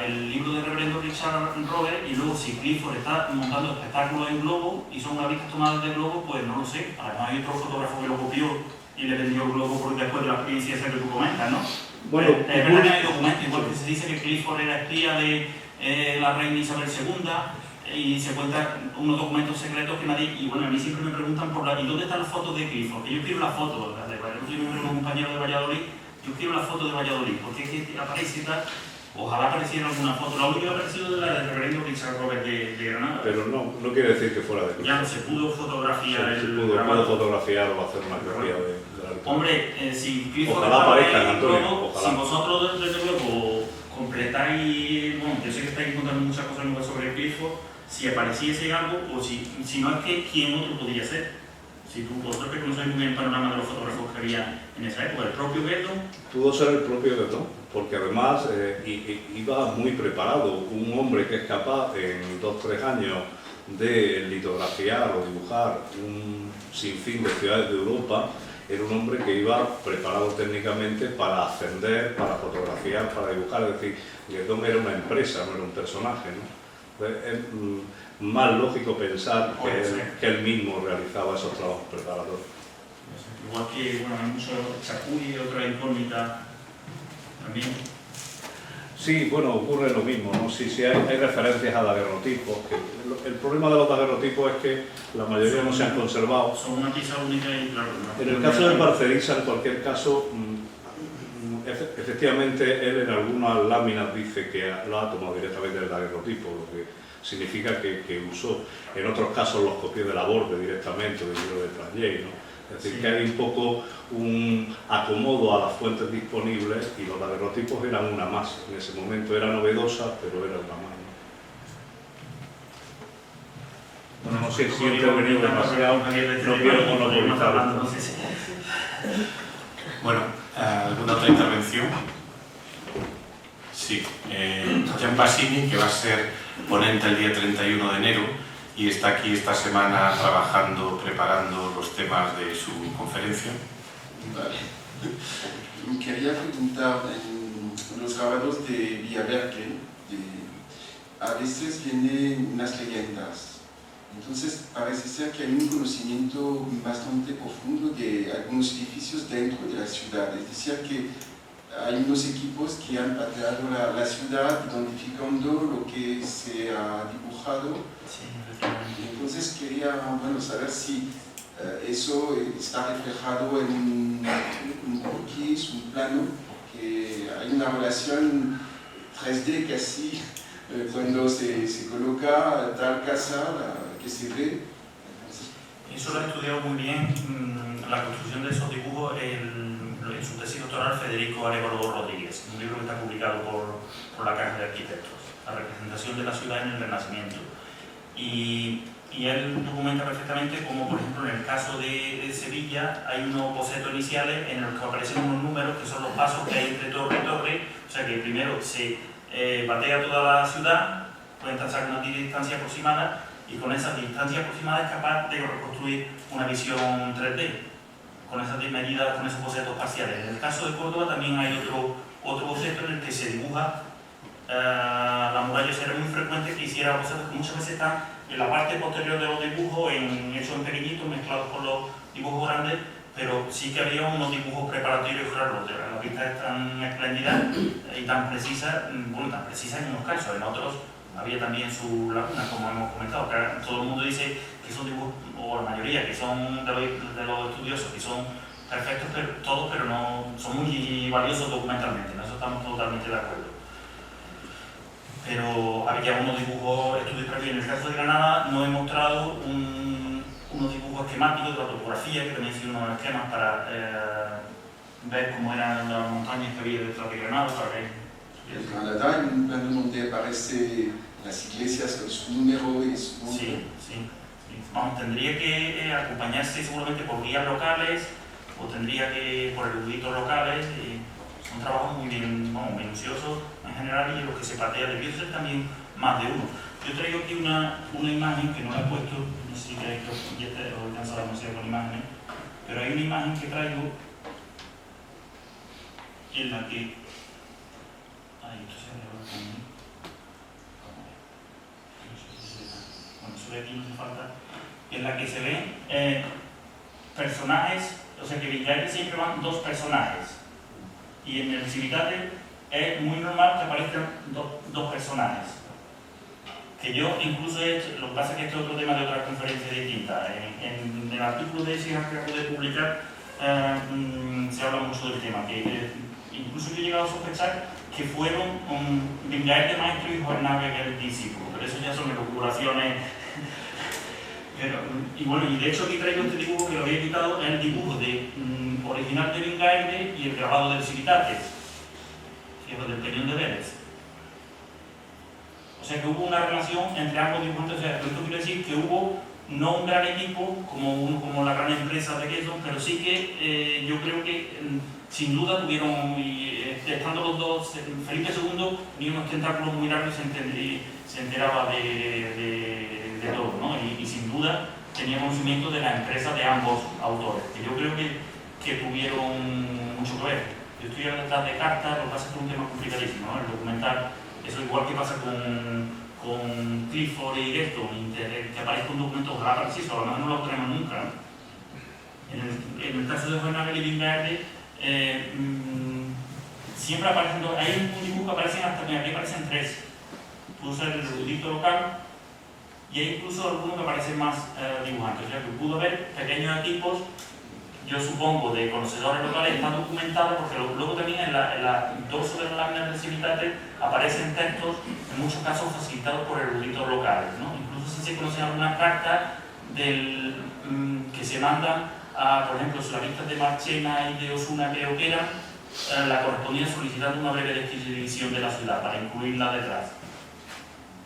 El libro del reverendo Richard Rober, y luego si Clifford está montando espectáculos en globo y son una vista tomada de globo, pues no lo sé. Además hay otro fotógrafo que lo copió y le vendió el globo por después de la experiencia esa que tú comentas, ¿no? Bueno, es verdad que hay documentos, igual que se dice que Clifford era espía de la reina Isabel II, y se cuentan unos documentos secretos que nadie... Y bueno, a mí siempre me preguntan ¿y dónde están las fotos de Clifford? Que yo quiero las fotos, yo soy un compañero de Valladolid, yo quiero las fotos de Valladolid, porque es que aparece y tal. Ojalá apareciera alguna foto. La única que ha aparecido es la del reverendo Richard Rober de Granada. Pero no quiere decir que fuera de Clifford. Ya no se pudo fotografiar se pudo fotografiar o hacer una copia de la literatura. Hombre, si Clifford ojalá aparezcan, Antonio, ojalá. Si vosotros desde luego completáis, bueno, yo sé que estáis contando muchas cosas nuevas sobre Clifford, si apareciese algo, o si no es que quién otro podría ser. Si vosotros que conocéis muy bien el panorama de los fotógrafos que había en esa época, el propio Guédon. Pudo ser el propio Guédon, porque además iba muy preparado. Un hombre que es capaz en 2 o 3 años de litografiar o dibujar un sinfín de ciudades de Europa, era un hombre que iba preparado técnicamente para ascender, para fotografiar, para dibujar. Es decir, Guédon era una empresa, no era un personaje, ¿no? Es más lógico pensar que él mismo realizaba esos trabajos preparatorios. Igual que, bueno, hay mucho Chapuy, otra incógnita también. Sí, bueno, ocurre lo mismo, ¿no? Sí, hay referencias a daguerrotipos. El problema de los daguerrotipos es que la mayoría no se han conservado. Son una pieza única y claro. En el caso del Parcerisa, en cualquier caso, efectivamente él en algunas láminas dice que lo ha tomado directamente del daguerrotipo, lo que significa que usó. En otros casos los copió de la Borde directamente, del libro de Trajay, ¿no? Es decir, que hay un poco un acomodo a las fuentes disponibles, y los daguerrotipos eran una más. En ese momento era novedosa, pero era una más, ¿no? Bueno, no sé si he intervenido demasiado, no quiero monopolizar. Bueno, ¿alguna otra intervención? Sí. Jean Bassini, que va a ser ponente el día 31 de enero y está aquí esta semana trabajando, preparando los temas de su conferencia. Vale. Quería preguntar, en los grabados de Villavergel, a veces vienen unas leyendas. Entonces parece ser que hay un conocimiento bastante profundo de algunos edificios dentro de la ciudad. Es decir, que hay unos equipos que han pateado la ciudad identificando lo que se ha dibujado. Sí, efectivamente. Entonces quería saber si eso está reflejado en un croquis, un plano, que hay una relación 3D casi cuando se coloca tal casa que se ve. Eso lo ha estudiado muy bien la construcción de esos dibujos en su tesis doctoral Federico Arévalo Rodríguez, un libro que está publicado por la Caja de Arquitectos, la representación de la ciudad en el Renacimiento. Y él documenta perfectamente como, por ejemplo, en el caso de Sevilla hay unos bocetos iniciales en los que aparecen unos números que son los pasos que hay entre torre y torre, o sea que primero se batea toda la ciudad, pueden trazar una distancia aproximada y con esa distancia aproximada es capaz de reconstruir una visión 3D, con esas medidas, con esos bocetos parciales. En el caso de Córdoba también hay otro boceto en el que se dibuja la muralla. Era muy frecuente que hiciera bocetos que muchas veces están en la parte posterior de los dibujos, hechos en pequeñitos, mezclados con los dibujos grandes, pero sí que había unos dibujos preparatorios claros. La pista es tan espléndida y tan precisa, tan precisa en unos casos, en otros había también sus lagunas, como hemos comentado. Todo el mundo dice que son dibujos, o la mayoría, que son de los estudiosos, que son perfectos todos, pero no son muy valiosos documentalmente. En eso estamos totalmente de acuerdo. Pero había unos dibujos, estudios previos. En el caso de Granada no he mostrado unos dibujos esquemáticos de la topografía, que también son unos esquemas para ver cómo eran las montañas que había detrás de Granada. En Granada, en un plano donde aparecen las iglesias con su número y su nombre. Sí. Vamos, tendría que acompañarse seguramente por guías locales o tendría que por eruditos locales. Son trabajos muy bien, minuciosos en general y los que se patean debió ser también más de uno. Yo traigo aquí una imagen que no la he puesto, no sé si queréis que ya te he alcanzado a mostrar con imágenes, pero hay una imagen que traigo en la que... esto se ve aquí. Bueno, eso de aquí no hace falta. En la que se ven personajes, o sea que Villares siempre van dos personajes. Y en el Civitate es muy normal que aparezcan dos personajes. Que yo incluso he hecho, lo que pasa es que este es otro tema de otra conferencia distinta. En el artículo de ese que acabo de publicar se habla mucho del tema. Que incluso yo he llegado a sospechar que fueron Vingaer de maestro y Jornave que el discípulo. Pero eso ya son elucubraciones. Y de hecho aquí traigo este dibujo que lo había quitado, es el dibujo original de Vingaerde y el grabado del Civitate, del Peñón de Vélez. O sea que hubo una relación entre ambos dibujantes. O sea, esto quiere decir que hubo no un gran equipo como la gran empresa de Gesson, pero sí que yo creo que sin duda tuvieron, estando los dos, Felipe II tenía unos tentáculos muy largos y se enteraba de todo, ¿no? Y sin duda tenía conocimiento de la empresa de ambos autores, que yo creo que tuvieron mucho que ver. Yo estoy detrás de cartas, lo que pasa es que es un tema complicadísimo, ¿no? El documental, eso igual que pasa con Clifford y Geston, que aparezca un documento, ojalá preciso, a lo mejor no lo tenemos nunca, ¿no? En el caso de Jornave y Vingaerde, siempre aparecen dos, hay un dibujo que aparecen hasta, mira, aquí aparecen tres. Pudo ser el erudito local y hay incluso algunos que aparecen más dibujantes, o sea que pudo haber pequeños equipos, yo supongo, de conocedores locales. Está documentado porque luego también en el dorso de la lámina del Civitate aparecen textos, en muchos casos facilitados por eruditos locales, ¿no? Incluso si se conocen algunas cartas que se mandan a, por ejemplo, las listas de Marchena y de Osuna, creo que eran, la correspondía solicitando una breve descripción de la ciudad para incluirla detrás.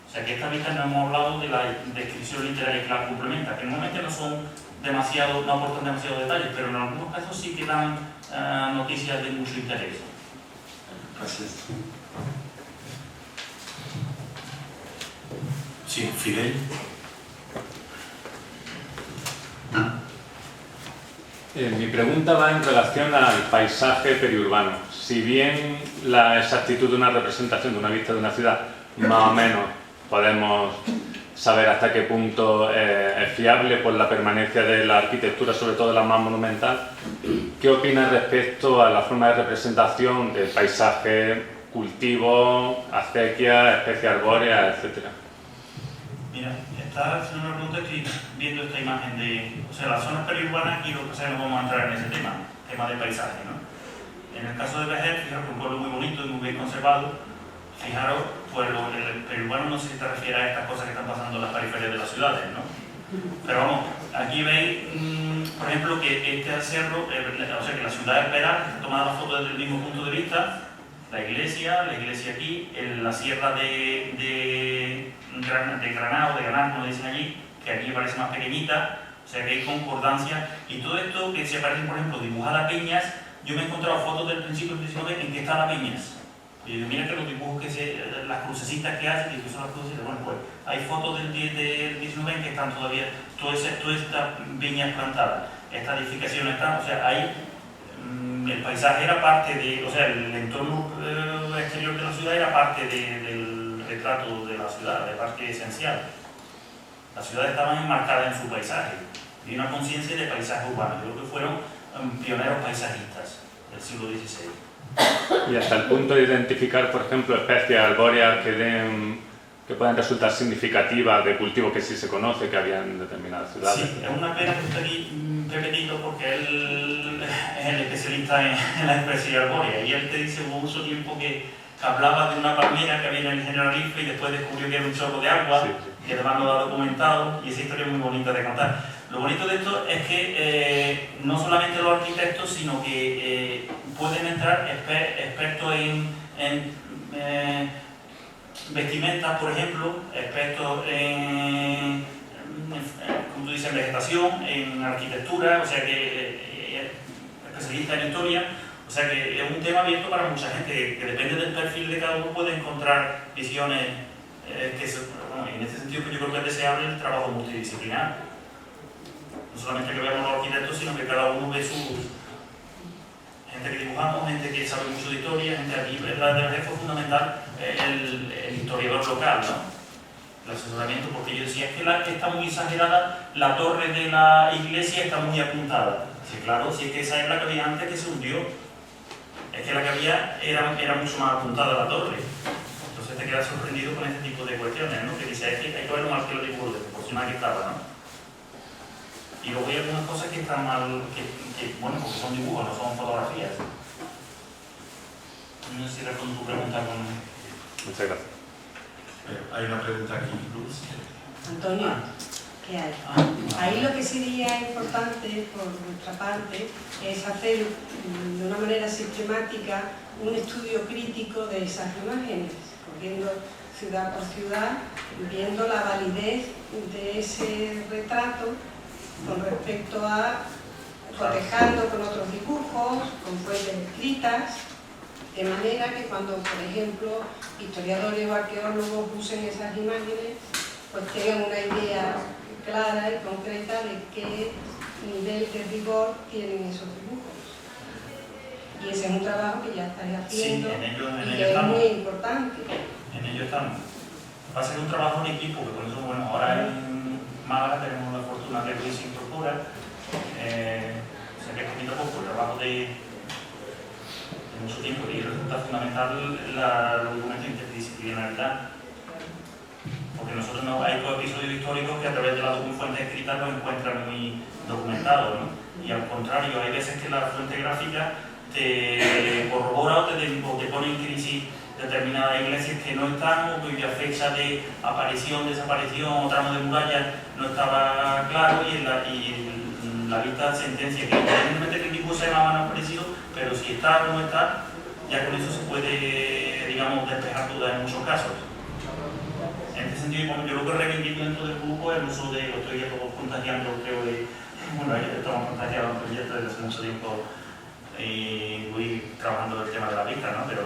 O sea que esta vista no hemos hablado de la descripción literaria que la complementa, que normalmente no aportan demasiados detalles, pero en algunos casos sí que dan noticias de mucho interés. Gracias. Sí, Fidel. Mi pregunta va en relación al paisaje periurbano. Si bien la exactitud de una representación de una vista de una ciudad, más o menos podemos saber hasta qué punto es fiable por la permanencia de la arquitectura, sobre todo la más monumental. ¿Qué opinas respecto a la forma de representación del paisaje, cultivos, acequias, especies arbóreas, etcétera? Mira, está haciendo una pregunta, estoy viendo esta imagen de, o sea, las zonas periurbanas, y lo que pasa es que no vamos a entrar en ese tema de paisaje, ¿no? En el caso de Vejer, fijaros que un pueblo muy bonito y muy bien conservado, fijaros, pues el periurbano no sé si te refiere a estas cosas que están pasando en las periferias de las ciudades, ¿no? Pero vamos, aquí veis, por ejemplo, que este cerro, o sea, que la ciudad es Peral, tomada la foto desde el mismo punto de vista, la iglesia aquí, en la sierra de Granada, como dicen allí, que aquí parece más pequeñita, o sea que hay concordancia, y todo esto que se parecen, por ejemplo, dibujadas Piñas, yo me he encontrado fotos del principio del 19 en que está la Piñas. Y digo, mira que los dibujos las crucecitas que hacen, y que son las crucecitas, bueno, pues hay fotos del 19 en que están todavía todas estas viñas plantadas, estas edificaciones están, o sea, ahí el paisaje era parte de, o sea, el entorno exterior de la ciudad era parte del retrato de la ciudad, de parte esencial. Las ciudades estaban enmarcadas en su paisaje, y una conciencia de paisaje urbano. Yo creo que fueron pioneros paisajistas del siglo XVI. Y hasta el punto de identificar, por ejemplo, especies arbóreas que puedan resultar significativas de cultivos que sí se conoce que había en determinadas ciudades. Sí, es una pena que esté aquí Pepetito, porque él es el especialista en la especie arbórea, y él te dice, hubo mucho tiempo que hablaba de una palmera que había en el Generalife y después descubrió que era un chorro de agua, que además lo ha documentado, y esa historia es muy bonita de contar. Lo bonito de esto es que no solamente los arquitectos, sino que pueden entrar expertos en vestimentas, por ejemplo, expertos en, como tú dices, en vegetación, en arquitectura, o sea que especialistas en historia, o sea que es un tema abierto para mucha gente, que depende del perfil de cada uno puede encontrar visiones bueno, en este sentido pues yo creo que es deseable el trabajo multidisciplinar. No solamente que veamos los arquitectos, sino que cada uno ve su gente que dibujamos, gente que sabe mucho de historia, gente aquí, la de fue fundamental el historiador local, ¿no? El asesoramiento, porque yo decía, es que está muy exagerada, la torre de la iglesia está muy apuntada. Sí, claro, si es que esa es la que había antes que se hundió. Es que la que había era mucho más apuntada a la torre. Entonces te quedas sorprendido con este tipo de cuestiones, ¿no? Que dice, es que hay que verlo mal que lo dibujo, proporcional que estaba, ¿no? Y luego hay algunas cosas que están mal, bueno, porque son dibujos, no son fotografías. No sé si respondo tu pregunta con... Muchas gracias. Hay una pregunta aquí, Luz. Antonio, ¿qué hay? Ahí lo que sería importante por nuestra parte es hacer de una manera sistemática un estudio crítico de esas imágenes, corriendo ciudad por ciudad, viendo la validez de ese retrato con respecto a cotejando con otros dibujos, con fuentes escritas, de manera que cuando, por ejemplo, historiadores o arqueólogos usen esas imágenes, pues tengan una idea clara y concreta de qué nivel de rigor tienen esos dibujos. Y ese es un trabajo que ya estáis haciendo, sí, en y ello que es muy importante. En ello estamos. Va a ser un trabajo en equipo, que por eso, bueno, ahora en Málaga tenemos la fortuna que Luis se incorpora. O sea que poquito a poco el trabajo de mucho tiempo, y resulta fundamental la documentación interdisciplinaridad. Porque nosotros hay episodios históricos que a través de las fuentes escritas los encuentran muy documentados, ¿no? Y al contrario, hay veces que la fuente gráfica te corrobora o te pone en crisis determinadas iglesias que no están, o cuya fecha de aparición, desaparición o tramo de muralla no estaba claro, y la lista sentencia que independientemente que el dibujo sea más o menos parecido, pero si está o no está, ya con eso se puede, digamos, despejar dudas en muchos casos. En este sentido, yo lo que reivindico dentro del grupo es el uso de, lo estoy ya todos contagiando, creo, bueno, ya estamos contagiados en proyectos desde hace mucho tiempo y voy trabajando el tema de la vista, ¿no? Pero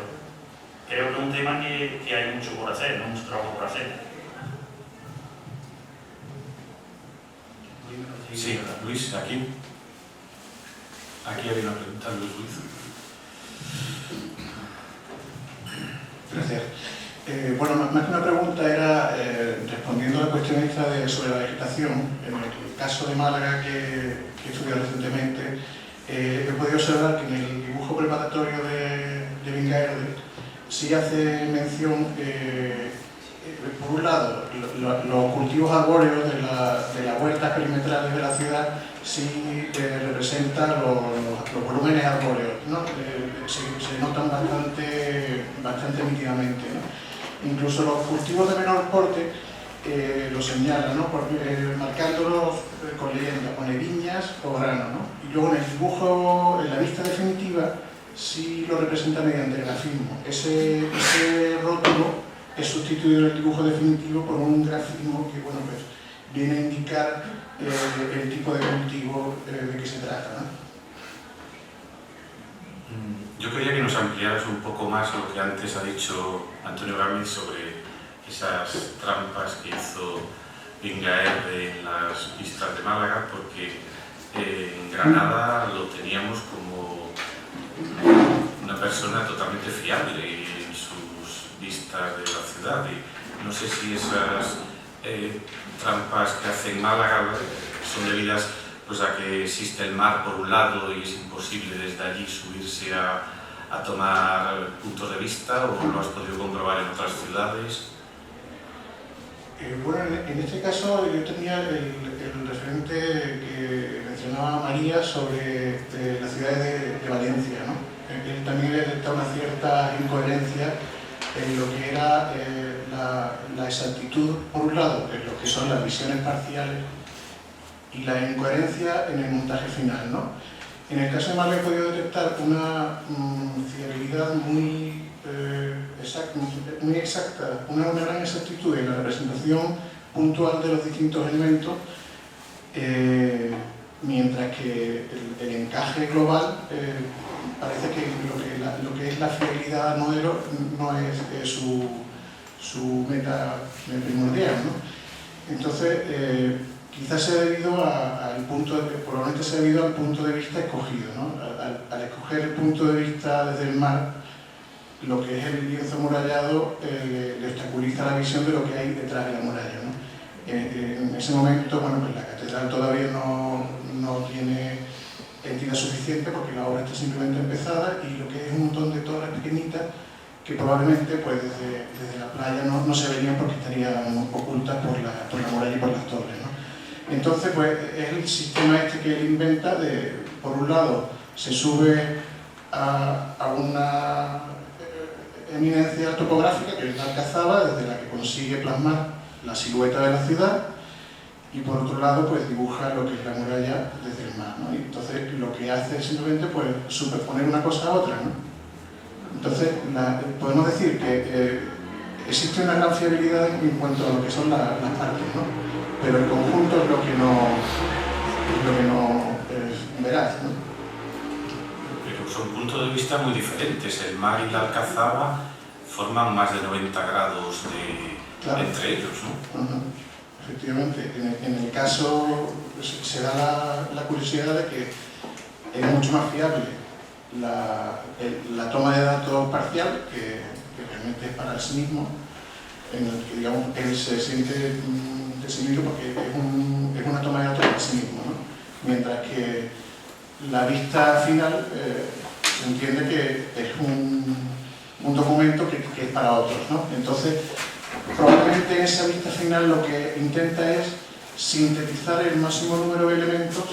creo que es un tema que hay mucho por hacer, ¿no? Mucho trabajo por hacer. Sí, Luis, aquí. Aquí hay una pregunta, Luis. Gracias. Bueno, más que una pregunta era respondiendo a la cuestión cuestión esta sobre la vegetación. En el caso de Málaga que he estudiado recientemente, he podido observar que en el dibujo preparatorio de Vingaerde sí hace mención, por un lado, los cultivos arbóreos de las huertas perimetrales de la ciudad sí representan los volúmenes arbóreos, ¿no? Se notan bastante nítidamente, ¿no? Incluso los cultivos de menor porte lo señalan, ¿no? Marcándolos con leyendas, pone viñas o grano, ¿no? Y luego en el dibujo, en la vista definitiva, sí lo representa mediante grafismo. Ese rótulo es sustituido en el dibujo definitivo por un grafismo que, bueno, pues viene a indicar el tipo de cultivo de que se trata, ¿no? Yo quería que nos ampliaras un poco más lo que antes ha dicho Antonio Gámez sobre esas trampas que hizo Vingaerde en las vistas de Málaga, porque en Granada lo teníamos como una persona totalmente fiable en sus vistas de la ciudad, y no sé si esas trampas que hace en Málaga son debidas pues a que existe el mar por un lado y es imposible desde allí subirse a tomar puntos de vista, o lo has podido comprobar en otras ciudades. Bueno, en este caso yo tenía el referente que mencionaba María sobre las ciudades de Valencia, ¿no? Él también detecta una cierta incoherencia en lo que era la exactitud, por un lado, en lo que son las visiones parciales, y la incoherencia en el montaje final, ¿no? En el caso de Málaga he podido detectar una fiabilidad muy exacta, una gran exactitud en la representación puntual de los distintos elementos, mientras que el encaje global parece que lo que es la fiabilidad al modelo no es su meta primordial, ¿no? Entonces, quizás se ha debido probablemente se ha debido al punto de vista escogido, ¿no? Al escoger el punto de vista desde el mar, lo que es el lienzo amurallado le obstaculiza la visión de lo que hay detrás de la muralla, ¿no? En ese momento, bueno, pues la catedral todavía no tiene entidad suficiente porque la obra está simplemente empezada, y lo que es un montón de torres pequeñitas que probablemente pues desde la playa no se verían porque estarían ocultas por la muralla y por las torres, ¿no? Entonces, pues es el sistema este que él inventa de, por un lado, se sube a una eminencia topográfica que es la Alcazaba, desde la que consigue plasmar la silueta de la ciudad, y por otro lado, pues dibuja lo que es la muralla desde el mar, ¿no? Y entonces lo que hace es simplemente pues superponer una cosa a otra, ¿no? Entonces, podemos decir que existe una gran fiabilidad en cuanto a lo que son las partes, ¿no? Pero el conjunto es lo que no es veraz, ¿no? Pero son puntos de vista muy diferentes. El mar y la Alcazaba forman más de 90 grados claro, entre ellos, ¿no? Efectivamente. En el caso se da la curiosidad de que es mucho más fiable la toma de datos parcial, que realmente es para el sí mismo, en el que, digamos, él se siente de sí mismo porque es una toma de datos para sí mismo, ¿no? Mientras que la vista final se entiende que es un documento que es para otros, ¿no? Entonces, probablemente en esa vista final lo que intenta es sintetizar el máximo número de elementos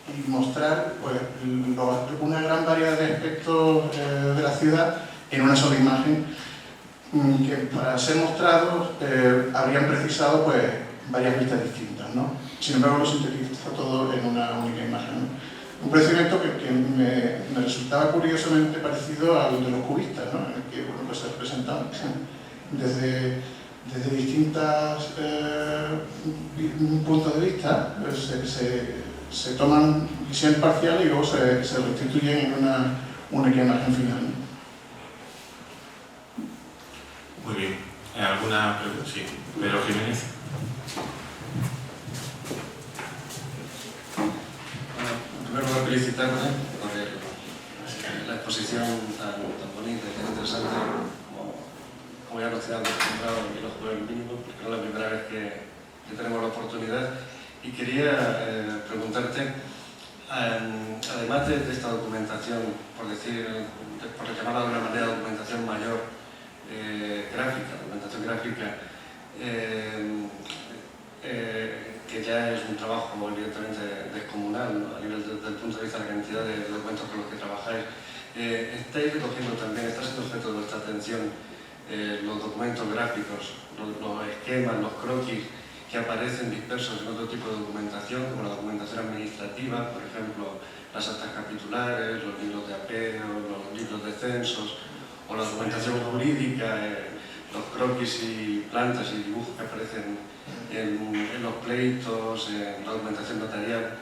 y mostrar pues, una gran variedad de aspectos de la ciudad en una sola imagen, que para ser mostrados habrían precisado pues, varias vistas distintas, ¿no? Sin embargo, lo sintetiza todo en una única imagen, ¿no? Un procedimiento que me resultaba curiosamente parecido al de los cubistas, ¿no? En el que bueno, pues se representan desde distintos puntos de vista, pues, se toman visiones parciales y luego se restituyen en una única imagen final, ¿no? Muy bien. ¿Alguna pregunta? Sí. Pedro Jiménez. Primero voy a felicitarme por la exposición tan bonita y tan interesante como como ya nos quedamos acostumbrados aquí los jueves mínimos, porque no es la primera vez que tenemos la oportunidad. Y quería preguntarte, además de esta documentación, por llamarla de alguna manera documentación mayor, documentación gráfica, que ya es un trabajo evidentemente descomunal, ¿no? A nivel desde el punto de vista de la cantidad de documentos con los que trabajáis. Estáis recogiendo también, está siendo objeto de vuestra atención los documentos gráficos, los esquemas, los croquis que aparecen dispersos en otro tipo de documentación, como la documentación administrativa, por ejemplo, las actas capitulares, los libros de apeo, los libros de censos, o la documentación jurídica, los croquis y plantas y dibujos que aparecen en los pleitos, en la documentación notarial.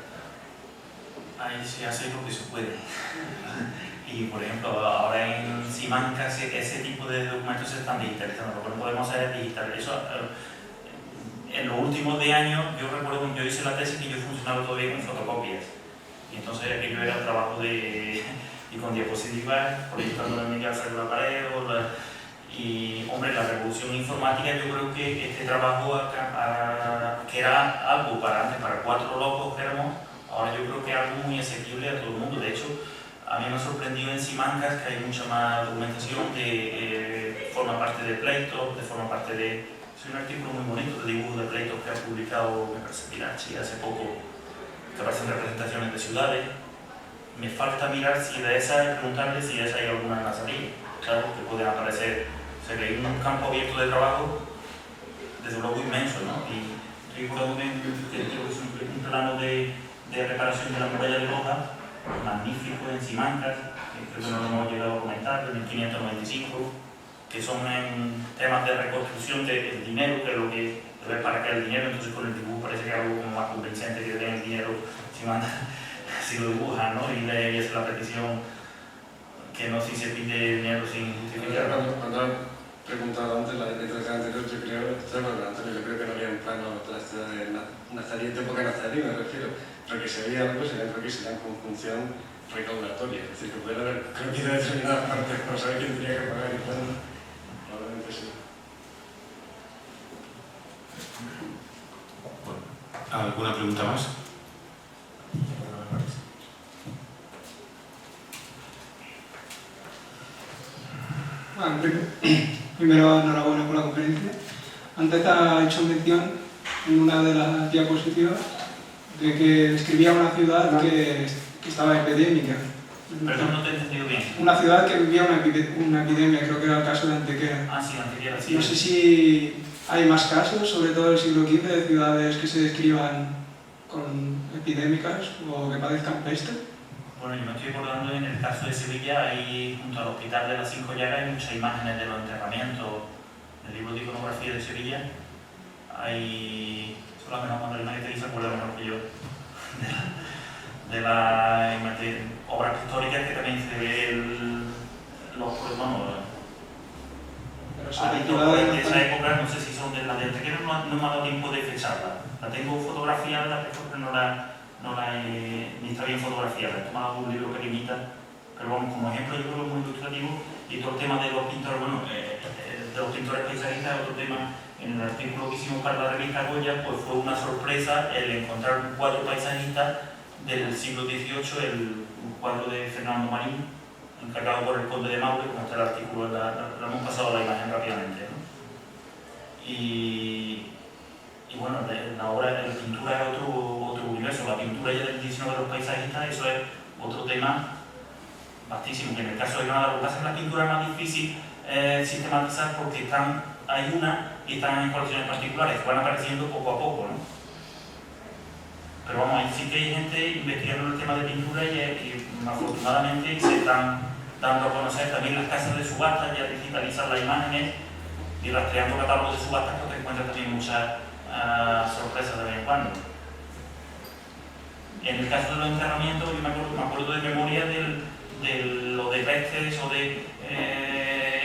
Ahí se hace lo que se puede. Y por ejemplo, ahora en Simancas ese tipo de documentos se están digitalizando. Lo que no podemos hacer es digital. Eso, en los últimos de años, yo recuerdo cuando yo hice la tesis que yo funcionaba todavía con fotocopias. Y entonces aquello era el trabajo y con diapositivas, proyectando la media de la pared. Y hombre, la revolución informática, yo creo que este trabajo que era algo para 4 locos que éramos, ahora yo creo que es algo muy asequible a todo el mundo. De hecho, a mí me ha sorprendido en Simancas que hay mucha más documentación que forma parte de pleitos, forma parte de... Es un artículo muy bonito de dibujos de pleitos que ha publicado, me parece, Pirachi hace poco, que aparecen representaciones de ciudades. Me falta mirar si de esas, preguntarle si de esas hay alguna en la salida, claro, que pueden aparecer. O sea, que hay un campo abierto de trabajo, desde luego inmenso, ¿no? Y estoy recordando que es un plano de reparación de la muralla de Loja, magnífico en Simancas, que creo que no lo hemos llegado a comentar, de 1595, que son en temas de reconstrucción del dinero, que es lo que debe para que el dinero, entonces con el dibujo parece que es algo como más convincente que den el dinero si lo dibujan, ¿no? Y le hace la petición que no si se pide dinero sin justificar. Cuando han preguntado antes la intervención anterior, yo creo que no había un plano de la ciudad de Nazarí, de época nazarí me refiero, pero que si había algo serían croquis serían con función recaudatoria, es decir, que pudiera haber croquis de determinadas partes para saber quién tenía que pagar y cuándo. Probablemente sí. ¿Alguna pregunta más? Bueno, primero, enhorabuena por la conferencia. Antes ha hecho mención en una de las diapositivas de que describía una ciudad que estaba epidémica. Perdón, no te he entendido bien. Una ciudad que vivía una epidemia, creo que era el caso de Antequera. Ah, sí, Antequera, sí. No sé si hay más casos, sobre todo del siglo XV, de ciudades que se describan con epidémicas o que padezcan peste. Bueno, yo me estoy acordando en el caso de Sevilla, ahí junto al Hospital de las Cinco Llagas hay muchas imágenes de los enterramientos. En el libro de iconografía de Sevilla hay, solo la menos Magdalena que se acuerda mejor que yo, de las obras históricas que también se ve de esa época, no sé si son de la de Antequera, no me ha dado tiempo de fecharla. La tengo fotografiada, pero ni está bien fotografiada. He tomado un libro que limita, pero vamos, como ejemplo yo creo que es muy ilustrativo. Y todo el tema de los pintores, de los pintores paisajistas, otro tema. En el artículo que hicimos para la revista Goya, pues fue una sorpresa el encontrar un cuadro paisajista del siglo XVIII, un cuadro de Fernando Marín, encargado por el conde de Maure, como está el artículo, lo hemos pasado a la imagen rápidamente, ¿no? Y bueno, la obra de la pintura es otro universo. La pintura ya del diseño de los paisajistas, eso es otro tema vastísimo, que en el caso de Granada lo que pasa es que la pintura es más difícil sistematizar porque hay una y están en colecciones particulares, que van apareciendo poco a poco, ¿no? Pero vamos, ahí sí que hay gente investigando el tema de pintura y afortunadamente se están dando a conocer también las casas de subastas, ya digitalizan las imágenes y rastreando catálogos de subastas, pues te encuentras también muchas sorpresas de vez en cuando. En el caso de los enterramientos, yo me acuerdo de memoria de lo de pestes o de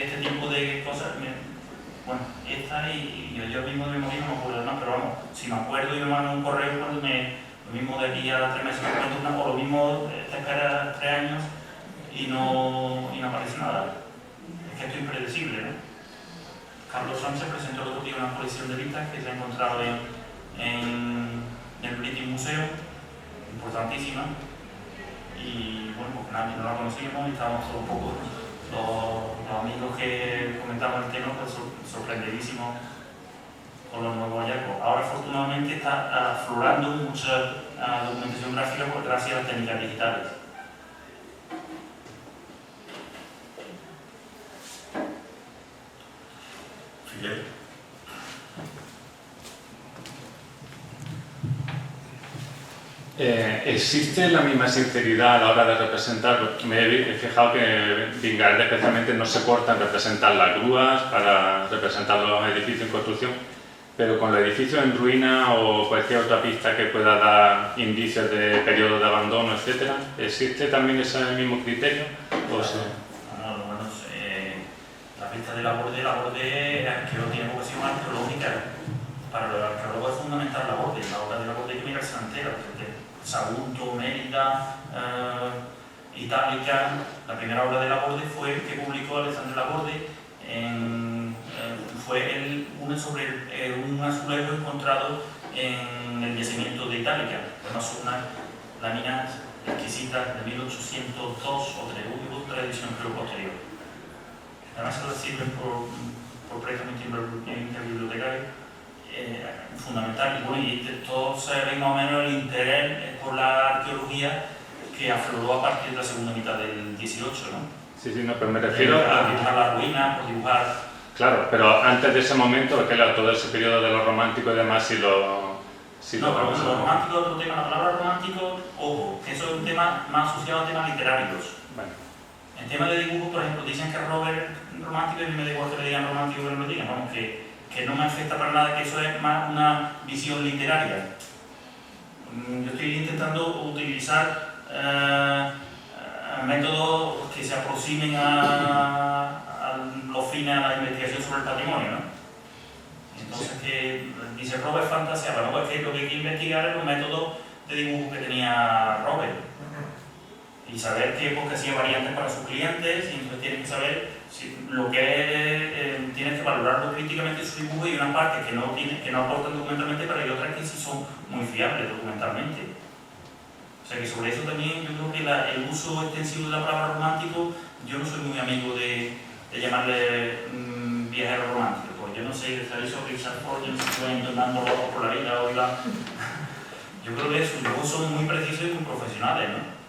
este tipo de cosas. Bueno, esta y yo mismo de memoria no me acuerdo más, pero vamos, si me acuerdo y me mandan un correo cuando lo mismo de aquí a 3 meses me cuento una, o lo mismo te espera 3 años y no aparece nada. Es que esto es impredecible, ¿no? Carlos Sánchez presentó el otro día una colección de vistas que se ha encontrado en el British Museum, importantísima, y bueno, porque nadie no la conocíamos y estábamos todos un poco, los amigos que comentaban el tema, pues sorprendidísimos con los nuevos hallazgos. Ahora afortunadamente está aflorando mucha documentación gráfica gracias a las técnicas digitales. Fidel. ¿Existe la misma sinceridad a la hora de representarlo? Me he fijado que Vingaerde especialmente no se corta en representar las grúas para representar los edificios en construcción, pero con el edificio en ruina o cualquier otra pista que pueda dar indicios de periodo de abandono, etc., ¿existe también ese mismo criterio? O sea, la pista de la borde tiene vocación arqueológica. Para los arqueólogos es fundamental la borde. La obra de la borde hay que mirarse entera, porque Sagunto, Mérida, Itálica, la primera obra de la borde fue que publicó Alexandre Laborde, fue sobre un azulejo encontrado en el yacimiento de Itálica. Además son unas láminas exquisitas de 1802 o 3, hubo otra edición creo posterior. Además se las sirven por préstamo interbibliotecario. Fundamental, y bueno, y todo se ve más o menos el interés por la arqueología que afloró a partir de la segunda mitad del 18, ¿no? Sí, no, pero me refiero a dibujar las ruinas, por dibujar... Claro, pero antes de ese momento, porque claro, todo ese periodo de los románticos y demás, pero los románticos es otro tema. La palabra romántico, ojo, que eso es un tema más asociado a temas literarios. Bueno. En tema de dibujo, por ejemplo, dicen que Robert romántico y a mí me da igual que le digan romántico que no le digan, vamos, que no me afecta para nada, que eso es más una visión literaria. Yo estoy intentando utilizar métodos que se aproximen a los fines de la investigación sobre el patrimonio, ¿no? Entonces, que dice Robert fantasía, bueno, pues que lo que hay que investigar es los métodos de dibujo que tenía Robert y saber qué porque hacía variantes para sus clientes, y entonces tienes que saber lo que tienes que valorarlo críticamente su dibujo, y unas partes que no aportan documentalmente, pero hay otras que sí son muy fiables documentalmente. O sea que sobre eso también yo creo que el uso extensivo de la palabra romántico, yo no soy muy amigo de llamarle viajero romántico, porque yo no sé, eso Richard Ford, yo no sé si voy intentando loco por la vida, yo creo que sus dibujos son muy precisos y muy profesionales, ¿no?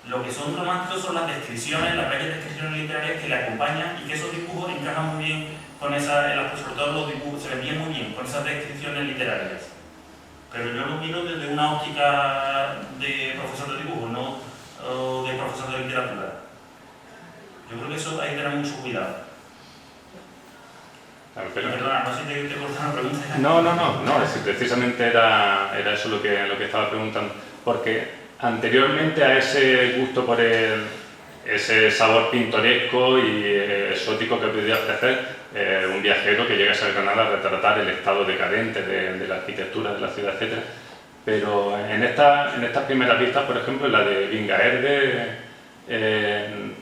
Lo que son románticos son las descripciones, las bellas descripciones literarias que le acompañan, y que esos dibujos encajan muy bien con sobre todo los dibujos, se ven bien muy bien con esas descripciones literarias. Pero yo lo miro desde una óptica de profesor de dibujo, no de profesor de literatura. Yo creo que eso hay que tener mucho cuidado. Claro, pero... Perdona, no sé si te corté una pregunta. No, es que precisamente era eso lo que estaba preguntando, porque anteriormente a ese gusto por ese sabor pintoresco y exótico que podía ofrecer un viajero que llegase a Granada a retratar el estado decadente de la arquitectura de la ciudad, etc. Pero en estas primeras vistas, por ejemplo, en la de Vingaerde,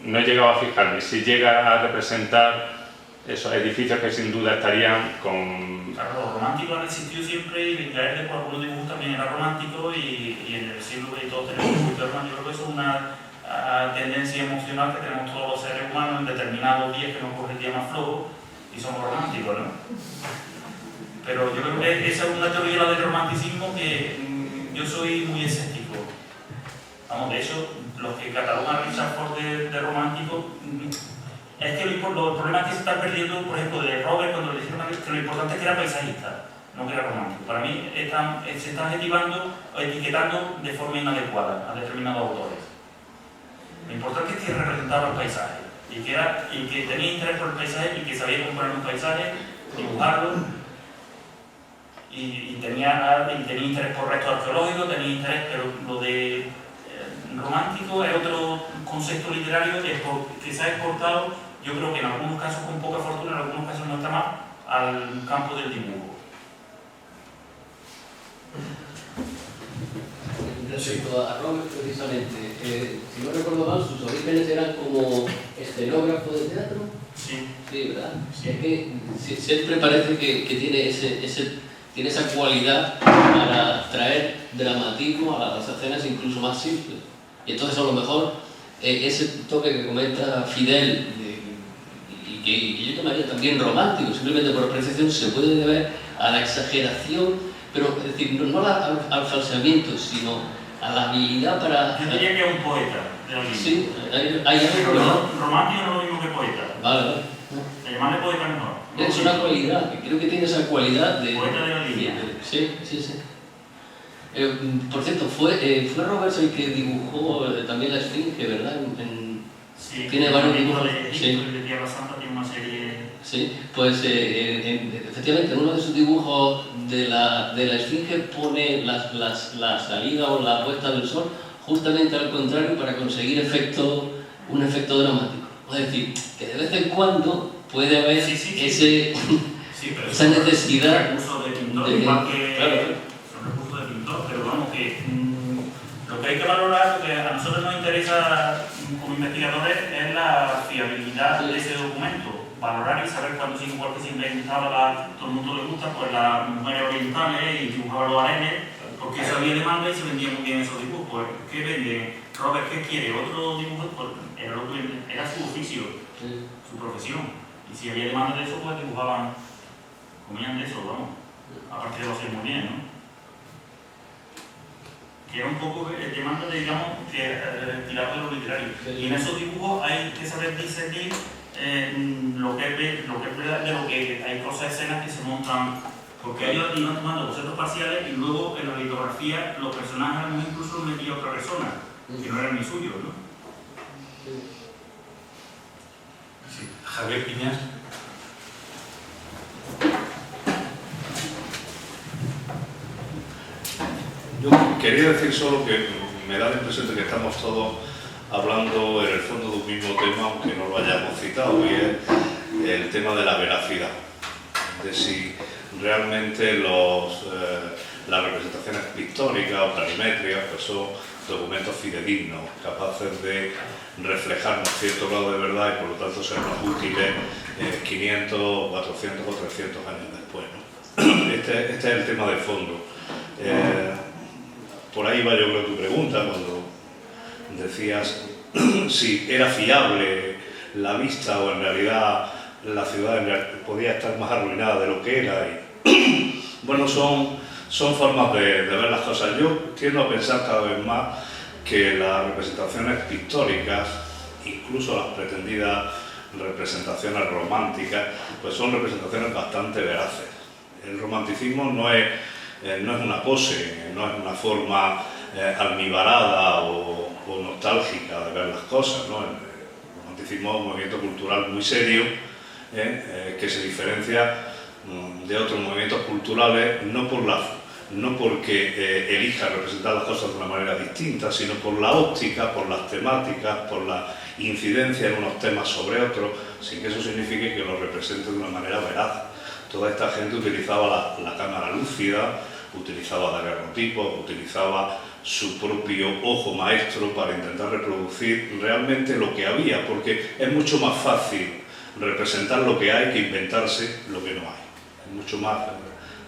no he llegado a fijarme si llega a representar esos edificios que sin duda estarían con... Claro, los románticos han existido siempre, y Vingaerde por algunos dibujos también era romántico, y en el siglo XX todos tenemos un poquito de romántico. Yo creo que eso es una tendencia emocional que tenemos todos los seres humanos en determinados días que nos coge el día más flojo y somos románticos, ¿no? Pero yo creo que esa es una teoría del romanticismo que yo soy muy escéptico. Vamos, de hecho, los que catalogan a Richard Ford de romántico, es que el problema es que se está perdiendo, por ejemplo, de Robert, cuando le dijeron que lo importante es que era paisajista, no que era romántico. Para mí se están adjetivando o etiquetando de forma inadecuada a determinados autores. Lo importante es que representaba el paisaje, y que tenía interés por el paisaje, y que sabía componer un paisaje, dibujarlo, y tenía interés por restos arqueológicos, tenía interés, pero lo de romántico es otro concepto literario que se ha exportado, yo creo que en algunos casos con poca fortuna, en algunos casos no está más, al campo del dibujo. Respecto a Robert, precisamente, si no recuerdo mal, sus orígenes eran como escenógrafo de teatro. Sí. Sí, ¿verdad? Sí. Es que siempre parece que tiene esa cualidad para traer dramatismo a las escenas incluso más simples. Y entonces a lo mejor ese toque que comenta Fidel, y que yo llamaría también romántico, simplemente por apreciación, se puede deber a la exageración, pero es decir, no al falseamiento, sino a la habilidad para... Yo diría que es un poeta, realmente. Sí, hay algo... Pero romántico no es lo mismo que poeta. Vale. Llamarle poeta mejor. Es una cualidad, creo que tiene esa cualidad de... Poeta de la línea. Sí. Por cierto, fue Roberts el que dibujó también la Esfinge, ¿verdad? Sí, tiene varios dibujos. De Tierra Santa tiene una serie... Sí, pues efectivamente en uno de sus dibujos de la Esfinge pone la salida o la puesta del sol justamente al contrario para conseguir un efecto dramático. Es decir, que de vez en cuando puede haber esa necesidad recurso de pintor, igual que son recursos de pintor, pero vamos que lo que hay que valorar, lo que a nosotros nos interesa como investigadores es la fiabilidad de ese documento. Valorar y saber cuándo sí, igual que siempre inventaba, todo el mundo le gusta, pues las mujeres orientales y dibujaban los harenes, porque eso había demanda y se vendían muy bien esos dibujos. Pues, ¿qué vende? Robert, ¿qué quiere? Otro dibujo, pues era su oficio, su profesión. Y si había demanda de eso, pues dibujaban, comían de eso, vamos. Aparte de lo hacer muy bien, ¿no? Que era un poco el demanda de, digamos, tirar de lo literario. Y en esos dibujos hay que saber discernir lo que es verdad de lo que hay cosas, escenas que se montan, porque ellos iban tomando bocetos parciales y luego en la litografía los personajes a lo mejor incluso los metía otra persona, que no eran ni suyos, ¿no? Sí. Javier Piñas. Yo quería decir solo que me da la impresión de que estamos todos hablando en el fondo de un mismo tema, aunque no lo hayamos citado, y es el tema de la veracidad, de si realmente las representaciones pictóricas o planimétricas pues son documentos fidedignos, capaces de reflejarnos cierto grado de verdad y por lo tanto sernos útiles 500, 400 o 300 años después, ¿no? Este es el tema de fondo. Por ahí va yo creo tu pregunta cuando decías si era fiable la vista o en realidad la ciudad podía estar más arruinada de lo que era. Y, bueno, son formas de ver las cosas. Yo tiendo a pensar cada vez más que las representaciones pictóricas, incluso las pretendidas representaciones románticas, pues son representaciones bastante veraces. El romanticismo no es una pose, no es una forma almibarada o nostálgica de ver las cosas, ¿no? El romanticismo es un movimiento cultural muy serio que se diferencia de otros movimientos culturales no porque elija representar las cosas de una manera distinta, sino por la óptica, por las temáticas, por la incidencia en unos temas sobre otros, sin que eso signifique que lo represente de una manera veraz. Toda esta gente utilizaba la cámara lúcida, utilizaba daguerrotipos, utilizaba su propio ojo maestro para intentar reproducir realmente lo que había, porque es mucho más fácil representar lo que hay que inventarse lo que no hay. Es mucho más...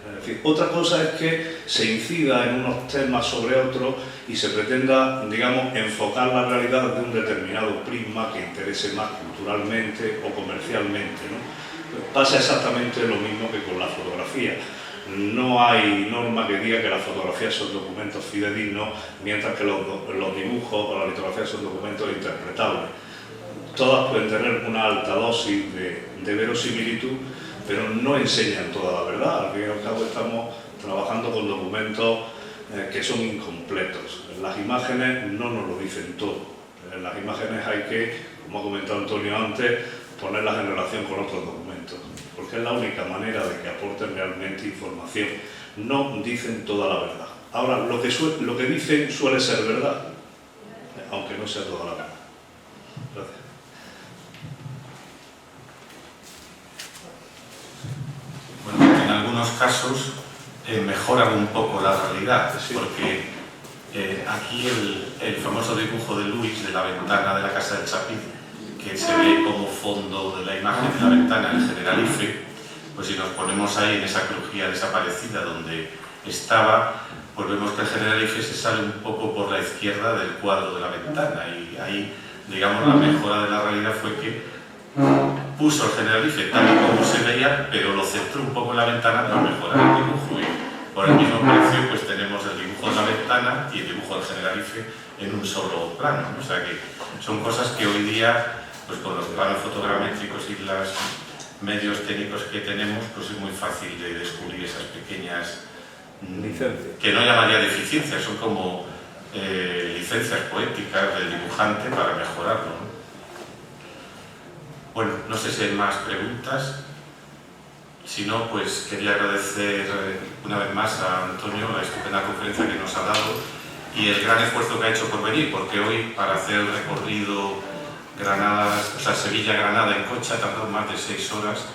En fin, otra cosa es que se incida en unos temas sobre otros y se pretenda, digamos, enfocar la realidad desde un determinado prisma que interese más culturalmente o comercialmente, ¿no? Pasa exactamente lo mismo que con la fotografía. No hay norma que diga que las fotografías son documentos fidedignos, mientras que los dibujos o la litografía son documentos interpretables. Todas pueden tener una alta dosis de verosimilitud, pero no enseñan toda la verdad. Al fin y al cabo estamos trabajando con documentos que son incompletos. Las imágenes no nos lo dicen todo. En las imágenes hay que, como ha comentado Antonio antes, ponerlas en relación con otros documentos, porque es la única manera de que aporten realmente información. No dicen toda la verdad. Ahora, lo que dicen suele ser verdad, aunque no sea toda la verdad. Gracias. Bueno, en algunos casos mejoran un poco la realidad, porque aquí el famoso dibujo de Luis de la ventana de la casa del Chapín, que se ve como fondo de la imagen de la ventana el Generalife, pues si nos ponemos ahí en esa crujía desaparecida donde estaba, pues vemos que el Generalife se sale un poco por la izquierda del cuadro de la ventana, y ahí, digamos, la mejora de la realidad fue que puso el Generalife tal y como se veía, pero lo centró un poco en la ventana para mejorar el dibujo, y por el mismo precio pues tenemos el dibujo de la ventana y el dibujo del Generalife en un solo plano, ¿no? O sea que son cosas que hoy día, pues con los planos fotogramétricos y los medios técnicos que tenemos, pues es muy fácil de descubrir esas pequeñas licencias, que no llamaría deficiencias, son como licencias poéticas del dibujante para mejorarlo, ¿no? Bueno, no sé si hay más preguntas. Si no, pues quería agradecer una vez más a Antonio la estupenda conferencia que nos ha dado y el gran esfuerzo que ha hecho por venir, porque hoy para hacer el recorrido Sevilla-Granada en coche ha tardado más de 6 horas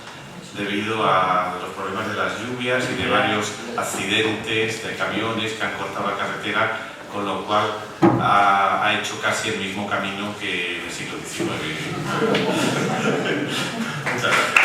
debido a los problemas de las lluvias y de varios accidentes de camiones que han cortado la carretera, con lo cual ha hecho casi el mismo camino que en el siglo XIX. Muchas gracias.